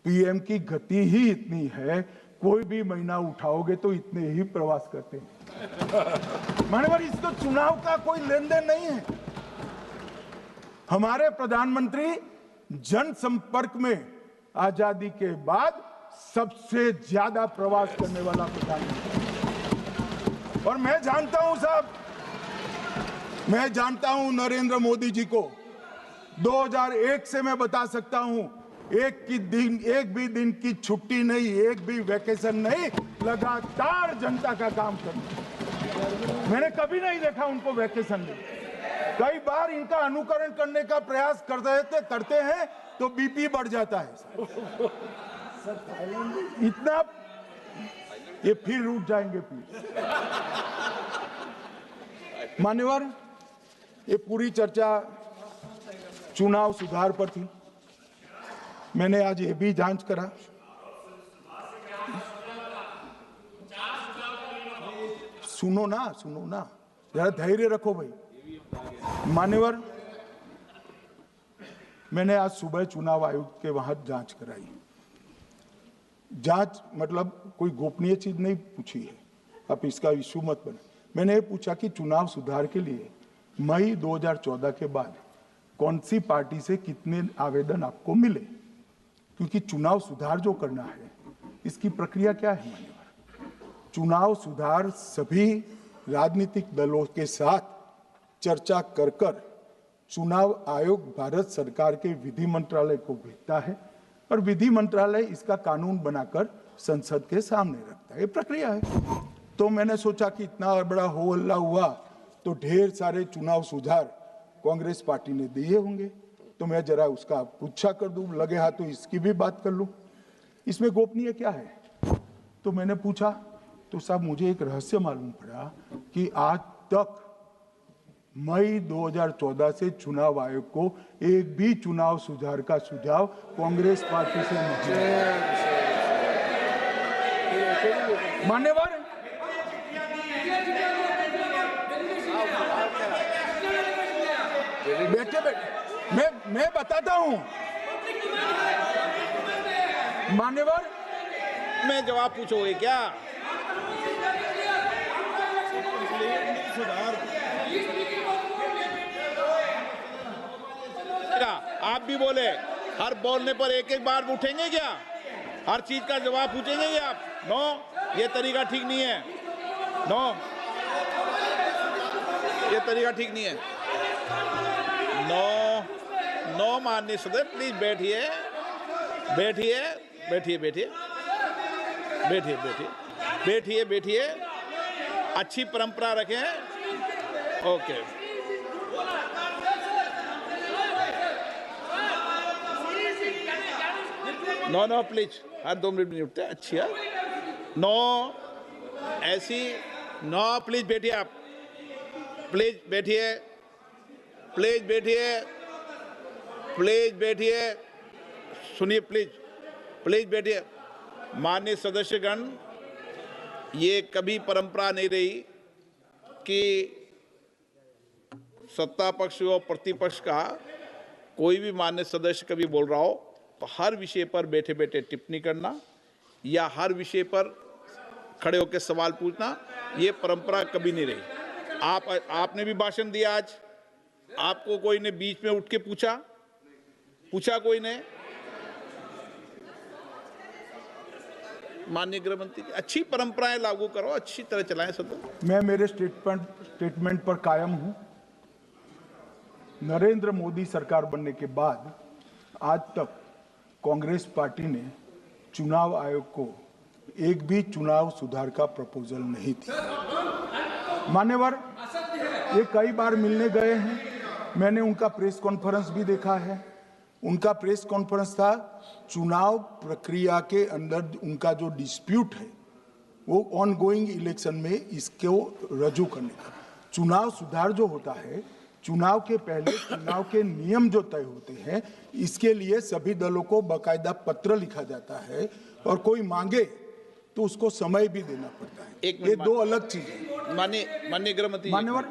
पीएम की गति ही इतनी है, कोई भी महीना उठाओगे तो इतने ही प्रवास करते हैं। मानवर, इसको चुनाव का कोई लेन देन नहीं है। हमारे प्रधानमंत्री जनसंपर्क में आजादी के बाद सबसे ज्यादा प्रवास करने वाला प्रधानमंत्री, और मैं जानता हूं साहब, मैं जानता हूं नरेंद्र मोदी जी को 2001 से मैं बता सकता हूं, एक भी दिन की छुट्टी नहीं, एक भी वैकेशन नहीं, लगातार जनता का काम करना। मैंने कभी नहीं देखा उनको वैकेशन में। कई बार इनका अनुकरण करने का प्रयास करते हैं तो बीपी बढ़ जाता है इतना, ये फिर रुक जाएंगे प्लीज। मान्यवर, ये पूरी चर्चा चुनाव सुधार पर थी। मैंने आज ये भी जांच करा, सुनो ना, जरा धैर्य रखो भाई। मान्यवर, मैंने आज सुबह चुनाव आयोग के वहां जांच कराई। जांच मतलब कोई गोपनीय चीज नहीं पूछी है, आप इसका इशू मत बने। मैंने ये पूछा कि चुनाव सुधार के लिए मई 2014 के बाद कौन सी पार्टी से कितने आवेदन आपको मिले, क्योंकि चुनाव सुधार जो करना है इसकी प्रक्रिया क्या है। मान्यवर, चुनाव सुधार सभी राजनीतिक दलों के साथ चर्चा कर चुनाव आयोग भारत सरकार के विधि मंत्रालय को भेजता है और विधि मंत्रालय इसका कानून बनाकर संसद के सामने रखता है। ये प्रक्रिया है। तो मैंने सोचा कि इतना बड़ा हो हल्ला हुआ तो ढेर सारे चुनाव सुधार कांग्रेस पार्टी ने दिए होंगे, तो मैं जरा उसका पुच्छा कर दूं, लगे हाथ तो इसकी भी बात कर लूं। इसमें गोपनीय क्या है? तो मैंने पूछा तो साहब मुझे एक रहस्य मालूम पड़ा कि आज तक मई 2014 से चुनाव आयोग को एक भी चुनाव सुधार का सुझाव कांग्रेस पार्टी से नहीं मिला। मान्यवर, बैठे बैठे मैं बताता हूं मान्यवर। मैं जवाब पूछोगे क्या? आप भी बोले, हर बोलने पर एक एक बार उठेंगे क्या? हर चीज का जवाब पूछेंगे क्या आप? नो, ये तरीका ठीक नहीं है। नो, ये तरीका ठीक नहीं है। नो, नो माननीय सदस्य, प्लीज बैठिए, बैठिए, बैठिए, बैठिए, बैठिए, बैठिए, बैठिए, बैठिए, अच्छी परंपरा रखें। ओके, नो नो प्लीज, हर 2 मिनट नहीं उठते। अच्छी है। नो, ऐसी नो, प्लीज बैठिए आप, प्लीज बैठिए, प्लीज बैठिए, प्लीज बैठिए, सुनिए प्लीज, प्लीज बैठिए। माननीय सदस्यगण, ये कभी परंपरा नहीं रही कि सत्ता पक्ष और प्रतिपक्ष का कोई भी माननीय सदस्य कभी बोल रहा हो तो हर विषय पर बैठे बैठे टिप्पणी करना या हर विषय पर खड़े होकर सवाल पूछना, ये परंपरा कभी नहीं रही। आपने भी भाषण दिया आज, आपको कोई ने बीच में उठ के पूछा कोई ने? माननीय गृह मंत्री जी, अच्छी परंपराएं लागू करो, अच्छी तरह चलाएं सदन। मैं मेरे स्टेटमेंट पर कायम हूं। नरेंद्र मोदी सरकार बनने के बाद आज तक कांग्रेस पार्टी ने चुनाव आयोग को एक भी चुनाव सुधार का प्रपोजल नहीं दिया। मान्यवर, ये कई बार मिलने गए हैं, मैंने उनका प्रेस कॉन्फ्रेंस भी देखा है। उनका प्रेस कॉन्फ्रेंस था चुनाव प्रक्रिया के अंदर उनका जो डिस्प्यूट है वो ऑनगोइंग इलेक्शन में इसको रजू करने का। चुनाव सुधार जो होता है, चुनाव के पहले चुनाव के नियम जो तय होते हैं, इसके लिए सभी दलों को बाकायदा पत्र लिखा जाता है और कोई मांगे तो उसको समय भी देना पड़ता है। ये दो अलग चीजें। माननीय गृह मंत्री, मान्यवर,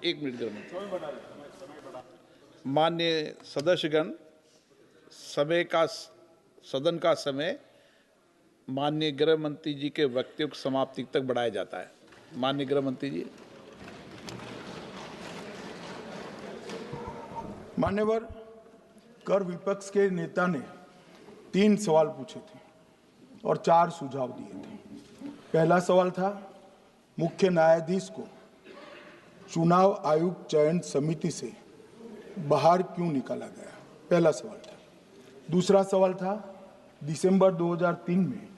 1 मिनट गृह मंत्री। माननीय सदस्यगण, सदन का समय माननीय गृह मंत्री जी के वक्तव्य की समाप्ति तक बढ़ाया जाता है। माननीय गृह मंत्री जी। मान्यवर, कर विपक्ष के नेता ने 3 सवाल पूछे थे और 4 सुझाव दिए थे। पहला सवाल था मुख्य न्यायाधीश को चुनाव आयोग चयन समिति से बाहर क्यों निकाला गया, पहला सवाल था। दूसरा सवाल था दिसंबर 2003 में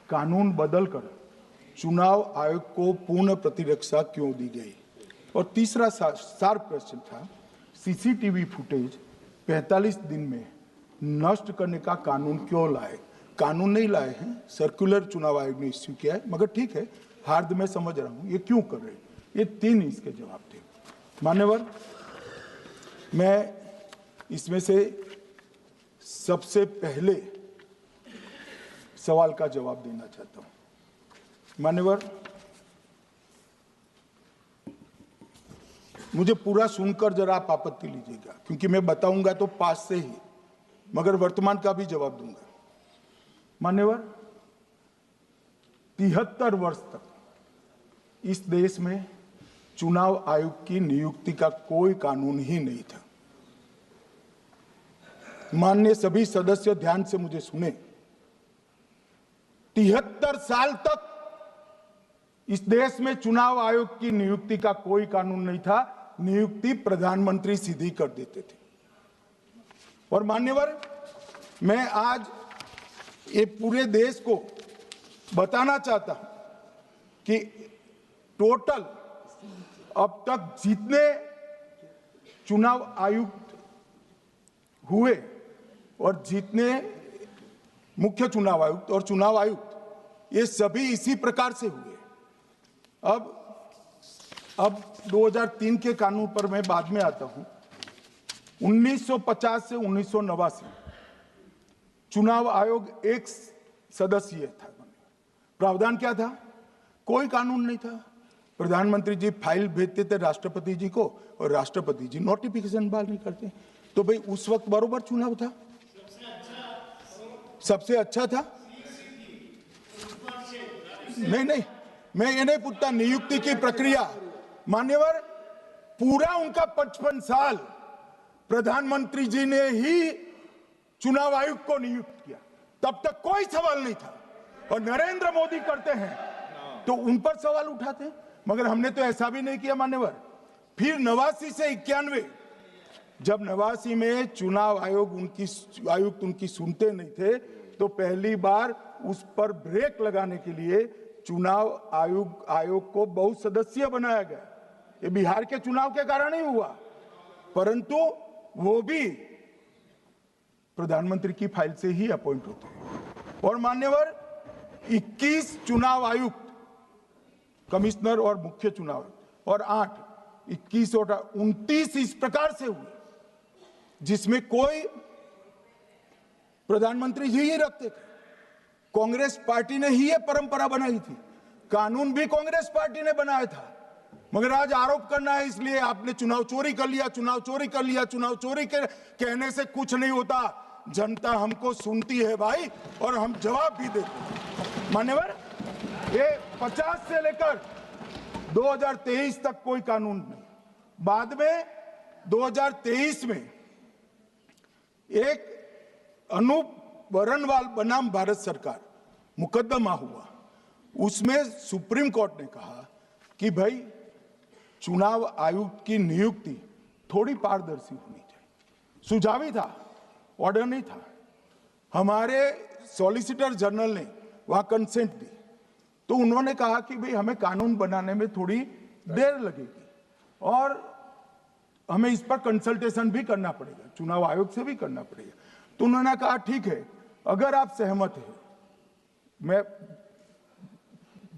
कानून बदलकर चुनाव आयोग को पूर्ण प्रतिरक्षा क्यों दी गई। और तीसरा शार्प क्वेश्चन था सीसीटीवी फुटेज 45 दिन में नष्ट करने का कानून क्यों लाए। कानून नहीं लाए हैं, सर्कुलर चुनाव आयोग ने इश्यू किया है, मगर ठीक है, हार्द में समझ रहा हूं ये क्यों कर रहे हैं। ये 3 इसके जवाब थे। मान्यवर, मैं इसमें से सबसे पहले सवाल का जवाब देना चाहता हूं। मान्यवर, मुझे पूरा सुनकर जरा आप आपत्ति लीजिएगा, क्योंकि मैं बताऊंगा तो पास से ही, मगर वर्तमान का भी जवाब दूंगा। मान्यवर, 73 वर्ष तक इस देश में चुनाव आयोग की नियुक्ति का कोई कानून ही नहीं था। माननीय सभी सदस्य ध्यान से मुझे सुने, 73 साल तक इस देश में चुनाव आयोग की नियुक्ति का कोई कानून नहीं था। नियुक्ति प्रधानमंत्री सीधी कर देते थे। और मान्यवर, मैं आज ये पूरे देश को बताना चाहता हूं कि टोटल अब तक जितने चुनाव आयुक्त हुए और जितने मुख्य चुनाव आयुक्त और चुनाव आयुक्त, ये सभी इसी प्रकार से हुए। अब 2003 के कानून पर मैं बाद में आता हूं। 1950 से 1989 चुनाव आयोग एक सदस्यीय था। प्रावधान क्या था? कोई कानून नहीं था। प्रधानमंत्री जी फाइल भेजते थे राष्ट्रपति जी को और राष्ट्रपति जी नोटिफिकेशन बहाल नहीं करते। तो भाई उस वक्त बरोबर चुनाव था, सबसे अच्छा था। नहीं, मैं ये नहीं पूछता नियुक्ति की प्रक्रिया। मान्यवर, पूरा उनका 55 साल प्रधानमंत्री जी ने ही चुनाव आयुक्त को नियुक्त किया, तब तक कोई सवाल नहीं था। और नरेंद्र मोदी करते हैं तो उन पर सवाल उठाते हैं, मगर हमने तो ऐसा भी नहीं किया मान्यवर। फिर 89 से 91, जब 89 में चुनाव आयुक्त उनकी सुनते नहीं थे, तो पहली बार उस पर ब्रेक लगाने के लिए चुनाव आयोग को बहुसदस्यीय बनाया गया। ये बिहार के चुनाव के कारण ही हुआ, परंतु वो भी प्रधानमंत्री की फाइल से ही अपॉइंट होते हैं। और मान्यवर, 21 चुनाव आयुक्त, कमिश्नर और मुख्य चुनाव और 8, 21 और 29 इस प्रकार से हुए जिसमें कोई प्रधानमंत्री जी ही रखते थे। कांग्रेस पार्टी ने ही ये परंपरा बनाई थी। कानून भी कांग्रेस पार्टी ने बनाया था। मगर आज आरोप करना है इसलिए आपने चुनाव चोरी कर लिया, चुनाव चोरी कर लिया, चुनाव चोरी के कहने से कुछ नहीं होता। जनता हमको सुनती है भाई, और हम जवाब भी देते हैं। मान्यवर, ये 50 से लेकर 2023 तक कोई कानून नहीं। बाद में 2023 में एक अनूप बरनवाल बनाम भारत सरकार मुकदमा हुआ। उसमें सुप्रीम कोर्ट ने कहा कि भाई चुनाव आयुक्त की नियुक्ति थोड़ी पारदर्शी होनी चाहिए। सुझावी था, ऑर्डर नहीं था। हमारे सॉलिसिटर जनरल ने वहां कंसेंट दी, तो उन्होंने कहा कि भाई हमें कानून बनाने में थोड़ी देर लगेगी और हमें इस पर कंसल्टेशन भी करना पड़ेगा, चुनाव आयोग से भी करना पड़ेगा। तो उन्होंने कहा ठीक है, अगर आप सहमत हैं, मैं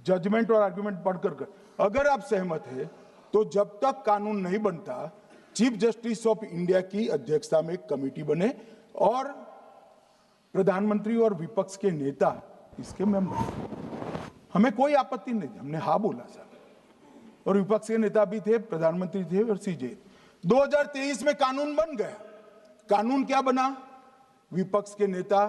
जजमेंट और आर्गुमेंट पढ़कर अगर आप सहमत हैं तो जब तक कानून नहीं बनता, चीफ जस्टिस ऑफ इंडिया की अध्यक्षता में एक कमेटी बने और प्रधानमंत्री और विपक्ष के नेता इसके मेंबर। हमें कोई आपत्ति नहीं, हमने हाँ बोला सर। और विपक्ष के नेता भी थे, प्रधानमंत्री थे और सीजे। 2023 में कानून बन गया। कानून क्या बना? विपक्ष के नेता,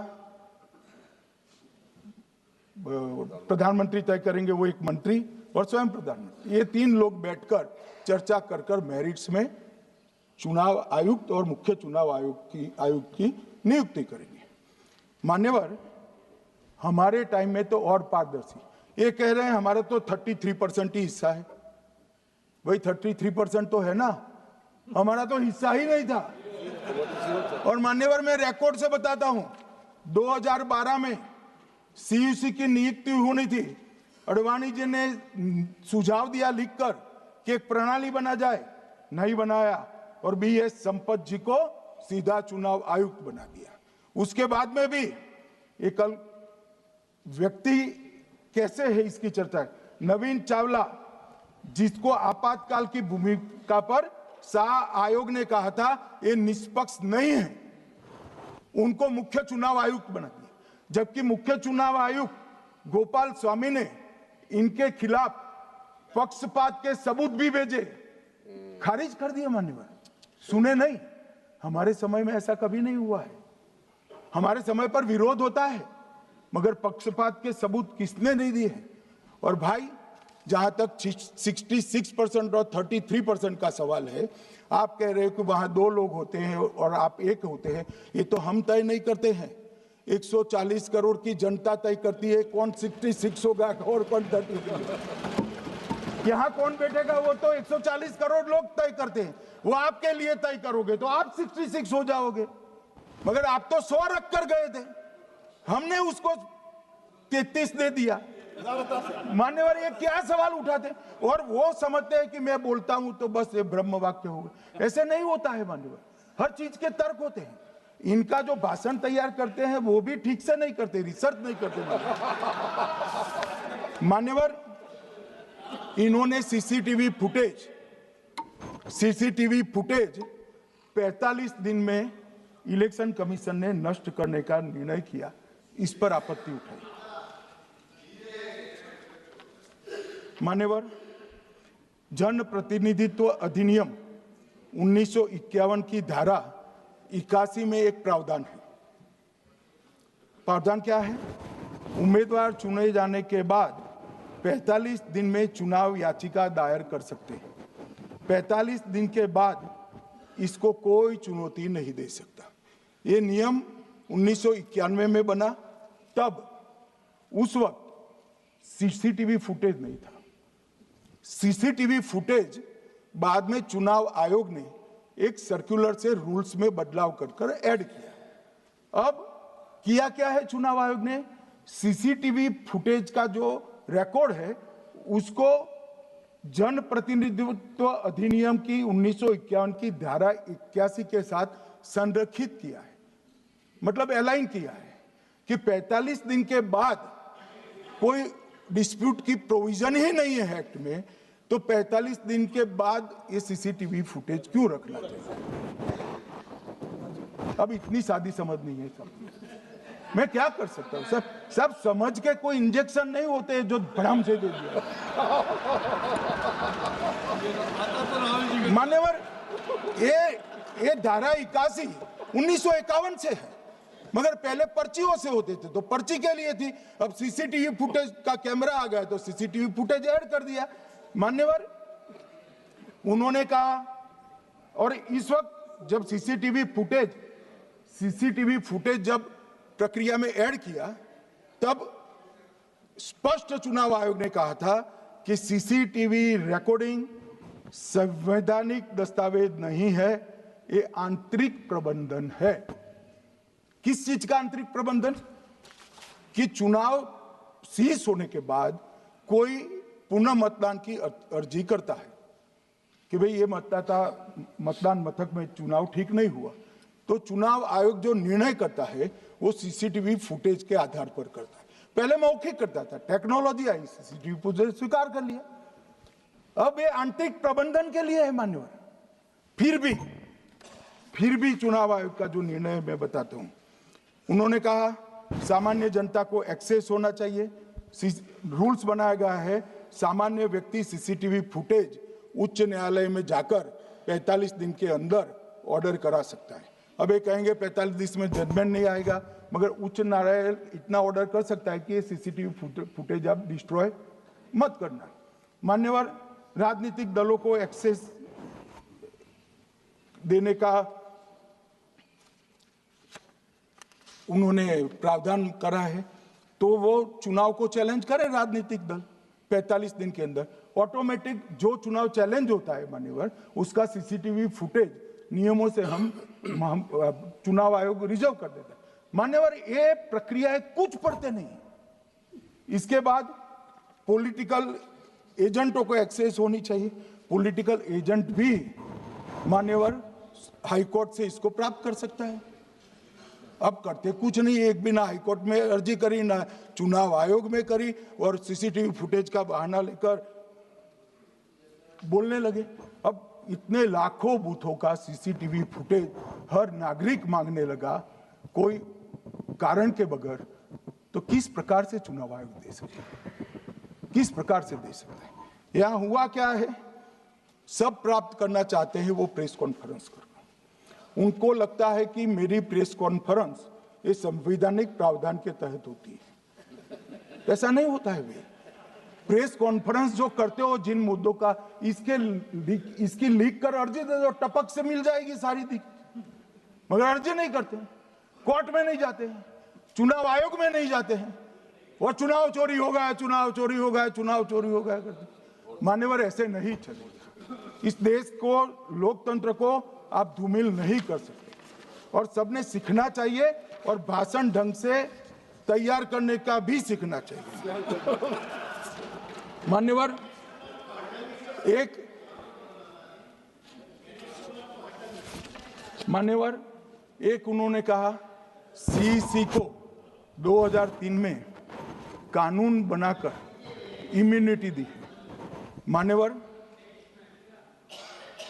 प्रधानमंत्री तय करेंगे, वो एक मंत्री और स्वयं प्रधानमंत्री, ये 3 लोग बैठकर चर्चा कर मेरिट्स में चुनाव आयुक्त और मुख्य चुनाव आयुक्त की नियुक्ति करेंगे। मान्यवर, हमारे टाइम में तो और पारदर्शी, ये कह रहे हैं हमारा तो 33% ही हिस्सा है। भाई 33% तो है ना, हमारा तो हिस्सा ही नहीं था। और मान्यवर, मैं रिकॉर्ड से बताता हूं, 2012 में सीयूसी की नियुक्ति होनी थी। अडवाणी जी ने सुझाव दिया लिखकर कि एक प्रणाली बना जाए, नहीं बनाया और BS संपत जी को सीधा चुनाव आयुक्त बना दिया। उसके बाद में भी एक व्यक्ति कैसे है इसकी चर्चा है। नवीन चावला, जिसको आपातकाल की भूमिका पर शाह आयोग ने कहा था ये निष्पक्ष नहीं है, उनको मुख्य चुनाव आयुक्त बना दिया। जबकि मुख्य चुनाव आयुक्त गोपाल स्वामी ने इनके खिलाफ पक्षपात के सबूत भी भेजे, खारिज कर दिया। मान्यवर, सुने नहीं। हमारे समय में ऐसा कभी नहीं हुआ है। हमारे समय पर विरोध होता है, मगर पक्षपात के सबूत किसने नहीं दिए हैं। और भाई, जहां तक 66% और 33% का सवाल है, आप कह रहे हो कि वहां 2 लोग होते हैं और आप 1 होते हैं, ये तो हम तय नहीं करते हैं। 140 करोड़ की जनता तय करती है कौन 66 होगा और कौन 33 होगा। यहाँ कौन बैठेगा वो तो 140 करोड़ लोग तय करते हैं, वो आपके लिए तय करोगे तो आप 66 हो जाओगे, मगर आप तो 100 रख कर गए थे, हमने उसको 33 दे दिया। मान्यवर ये क्या सवाल उठाते, और वो समझते हैं कि मैं बोलता हूं तो बस ये ब्रह्म वाक्य होगा। ऐसे नहीं होता है मान्यवर, हर चीज के तर्क होते हैं। इनका जो भाषण तैयार करते हैं वो भी ठीक से नहीं करते, रिसर्च नहीं करते मान्यवर। इन्होंने सीसीटीवी फुटेज 45 दिन में इलेक्शन कमीशन ने नष्ट करने का निर्णय किया, इस पर आपत्ति उठाई। मान्यवर, जन प्रतिनिधित्व अधिनियम 1951 की धारा 81 में एक प्रावधान है। प्रावधान क्या है? उम्मीदवार चुने जाने के बाद 45 दिन में चुनाव याचिका दायर कर सकते हैं। 45 दिन के बाद इसको कोई चुनौती नहीं दे सकता। ये नियम 1991 में बना, तब उस वक्त सीसीटीवी फुटेज नहीं था। सीसीटीवी फुटेज बाद में चुनाव आयोग ने एक सर्कुलर से रूल्स में बदलाव कर ऐड किया। अब किया क्या है चुनाव आयोग ने? सीसीटीवी फुटेज का जो रिकॉर्ड है उसको जन प्रतिनिधित्व अधिनियम की 1951 की धारा 81 के साथ संरक्षित किया है, मतलब अलाइन किया है कि 45 दिन के बाद कोई डिस्प्यूट की प्रोविजन ही नहीं है एक्ट में, तो 45 दिन के बाद ये सीसीटीवी फुटेज क्यों रखना चाहिए? अब इतनी सादी समझ नहीं है सब, मैं क्या कर सकता हूं? सब समझ के कोई इंजेक्शन नहीं होते जो भ्रम से दे दिया। मान्यवर, ये धारा 81 1951 से है, मगर पहले पर्चियों से होते थे तो पर्ची के लिए थी। अब सीसीटीवी फुटेज का कैमरा आ गया तो सीसीटीवी फुटेज ऐड कर दिया। मान्यवर, उन्होंने कहा, और इस वक्त जब सीसीटीवी फुटेज जब प्रक्रिया में ऐड किया, तब स्पष्ट चुनाव आयोग ने कहा था कि सीसीटीवी रिकॉर्डिंग संवैधानिक दस्तावेज नहीं है, ये आंतरिक प्रबंधन है। किस चीज का आंतरिक प्रबंधन? कि चुनाव सीज होने के बाद कोई पुनः मतदान की अर्जी करता है कि भाई ये मतदान मथक में चुनाव ठीक नहीं हुआ, तो चुनाव आयोग जो निर्णय करता है वो सीसीटीवी फुटेज के आधार पर करता है। पहले मौखिक करता था, टेक्नोलॉजी आई, सीसीटीवी फुटेज स्वीकार कर लिया। अब ये आंतरिक प्रबंधन के लिए है मान्यवर। फिर भी चुनाव आयोग का जो निर्णय मैं बताता हूं, उन्होंने कहा सामान्य जनता को एक्सेस होना चाहिए। रूल्स बनाया गया है, सामान्य व्यक्ति सीसीटीवी फुटेज उच्च न्यायालय में जाकर 45 दिन के अंदर ऑर्डर करा सकता है। अब ये कहेंगे 45 दिन में जजमेंट नहीं आएगा, मगर उच्च न्यायालय इतना ऑर्डर कर सकता है कि सीसीटीवी फुटेज आप डिस्ट्रॉय मत करना। मान्यवर, राजनीतिक दलों को एक्सेस देने का उन्होंने प्रावधान करा है, तो वो चुनाव को चैलेंज करे राजनीतिक दल 45 दिन के अंदर। ऑटोमेटिक जो चुनाव चैलेंज होता है मान्यवर, उसका सीसीटीवी फुटेज नियमों से हम चुनाव आयोग रिजर्व कर देता है। मान्यवर, ये प्रक्रिया कुछ पढ़ते नहीं। इसके बाद पॉलिटिकल एजेंटों को एक्सेस होनी चाहिए। पॉलिटिकल एजेंट भी मान्यवर हाईकोर्ट से इसको प्राप्त कर सकता है। अब करते कुछ नहीं, एक भी ना हाईकोर्ट में अर्जी करी ना चुनाव आयोग में करी, और सीसीटीवी फुटेज का बहाना लेकर बोलने लगे। अब इतने लाखों बूथों का सीसीटीवी फुटेज हर नागरिक मांगने लगा कोई कारण के बगैर, तो किस प्रकार से चुनाव आयोग दे सकता है? किस प्रकार से दे सकता है? यहां हुआ क्या है, सब प्राप्त करना चाहते हैं वो प्रेस कॉन्फ्रेंस कर। उनको लगता है कि मेरी प्रेस कॉन्फ्रेंस ये संवैधानिक प्रावधान के तहत होती है। ऐसा नहीं होता है। वे प्रेस कॉन्फ्रेंस जो करते हो जिन मुद्दों का, इसकी लीक कर अर्जी दे दो, टपक से मिल जाएगी सारी दिख, मगर अर्जी नहीं करते, कोर्ट में नहीं जाते हैं, चुनाव आयोग में नहीं जाते हैं, और चुनाव चोरी हो गया, चुनाव चोरी हो गया, चुनाव चोरी हो गया करते। मान्यवर ऐसे नहीं चलेगा। इस देश को, लोकतंत्र को आप धूमिल नहीं कर सकते और सबने सीखना चाहिए और भाषण ढंग से तैयार करने का भी सीखना चाहिए। मान्यवर, एक उन्होंने कहा सीईसी को 2003 में कानून बनाकर इम्यूनिटी दी। मान्यवर,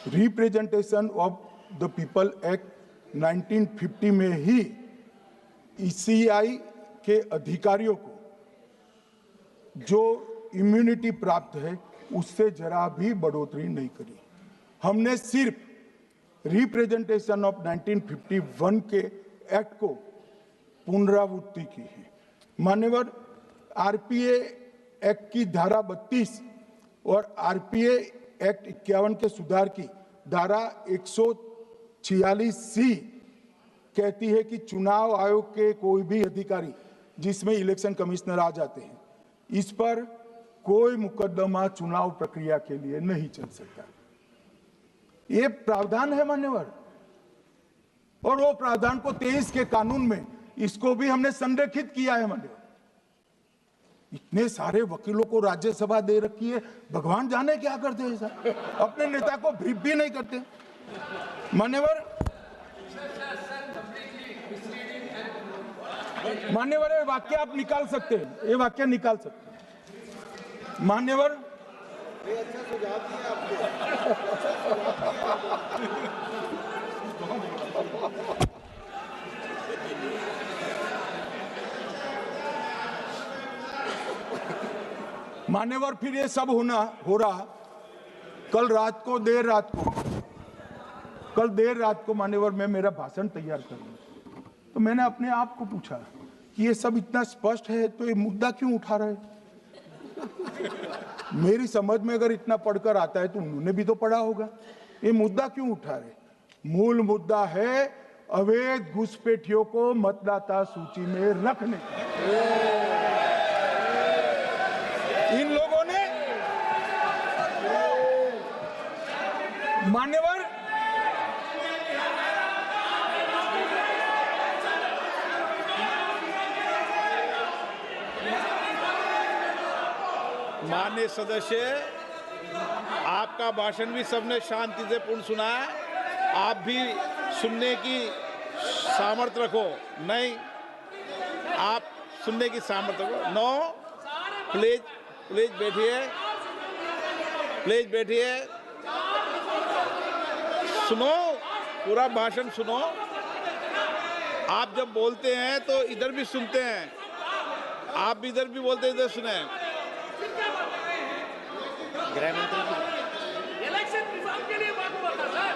representation of the people act 1950 में ही ईसीआई के अधिकारियों को जो इम्यूनिटी प्राप्त है उससे जरा भी बढ़ोतरी नहीं करी। हमने सिर्फ रिप्रेजेंटेशन ऑफ 1951 के एक्ट को पुनरावृत्ति की है। मान्यवर, आरपीए एक्ट की धारा 32 और आरपीए एक्ट 51 के सुधार की धारा 146C कहती है कि चुनाव आयोग के कोई भी अधिकारी जिसमें इलेक्शन कमिश्नर आ जाते हैं, इस पर कोई मुकदमा चुनाव प्रक्रिया के लिए नहीं चल सकता। ये प्रावधान है मान्यवर, और वो प्रावधान को 23 के कानून में इसको भी हमने संरेखित किया है मान्यवर। इतने सारे वकीलों को राज्यसभा दे रखी है, भगवान जाने क्या करते हैं सर, अपने नेता को ब्रीफ भी नहीं करते। मान्यवर, ये वाक्य आप निकाल सकते हैं, ये वाक्य निकाल सकते हैं। मान्यवर, मान्यवर, फिर ये सब हो रहा कल देर रात को मान्यवर मैं मेरा भाषण तैयार कर लूं, तो मैंने अपने आप को पूछा कि ये सब इतना स्पष्ट है तो ये मुद्दा क्यों उठा रहे। मेरी समझ में अगर इतना पढ़कर आता है तो उन्होंने भी तो पढ़ा होगा। ये मुद्दा क्यों उठा रहे? मूल मुद्दा है अवैध घुसपैठियों को मतदाता सूची में रखने। इन लोगों ने मान्यवर माननीय सदस्य, आपका भाषण भी सबने शांति से पूर्ण सुना है। आप भी सुनने की सामर्थ्य रखो। नहीं, आप सुनने की सामर्थ्य रखो। नो, प्लीज बैठिए, सुनो, पूरा भाषण सुनो। आप जब बोलते हैं तो इधर भी सुनते हैं, आप भी इधर भी बोलते हैं, इधर सुने। गृह मंत्री इलेक्शन रिफॉर्म के लिए बात बोलता सर।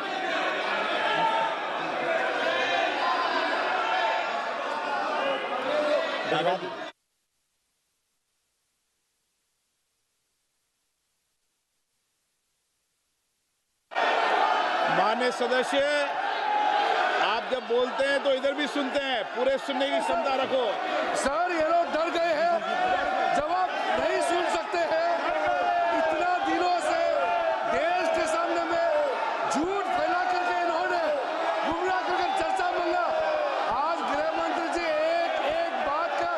माननीय सदस्य, आप जब बोलते हैं तो इधर भी सुनते हैं, पूरे सुनने की क्षमता रखो। सर, ये लोग डर गए हैं, जवाब नहीं सुन सकते हैं। इतना दिनों से देश के सामने में झूठ फैला करके इन्होंने गुमराह करके चर्चा मंगा। आज गृह मंत्री जी एक एक बात का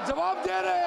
जवाब दे रहे हैं।